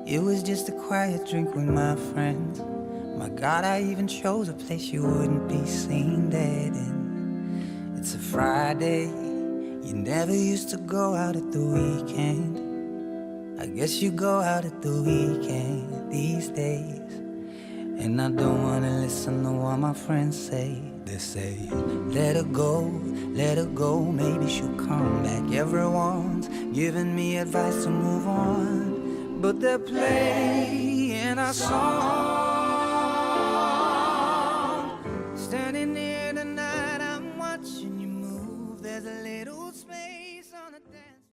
L: It was just a quiet drink with my friends. My God, I even chose a place you wouldn't be seen dead in. It's a Friday, you never used to go out at the weekend. I guess you go out at the weekend these days. And I don't wanna listen to what my friends say. They say, let her go, maybe she'll come back. Everyone's giving me advice to move on, but they're playing our song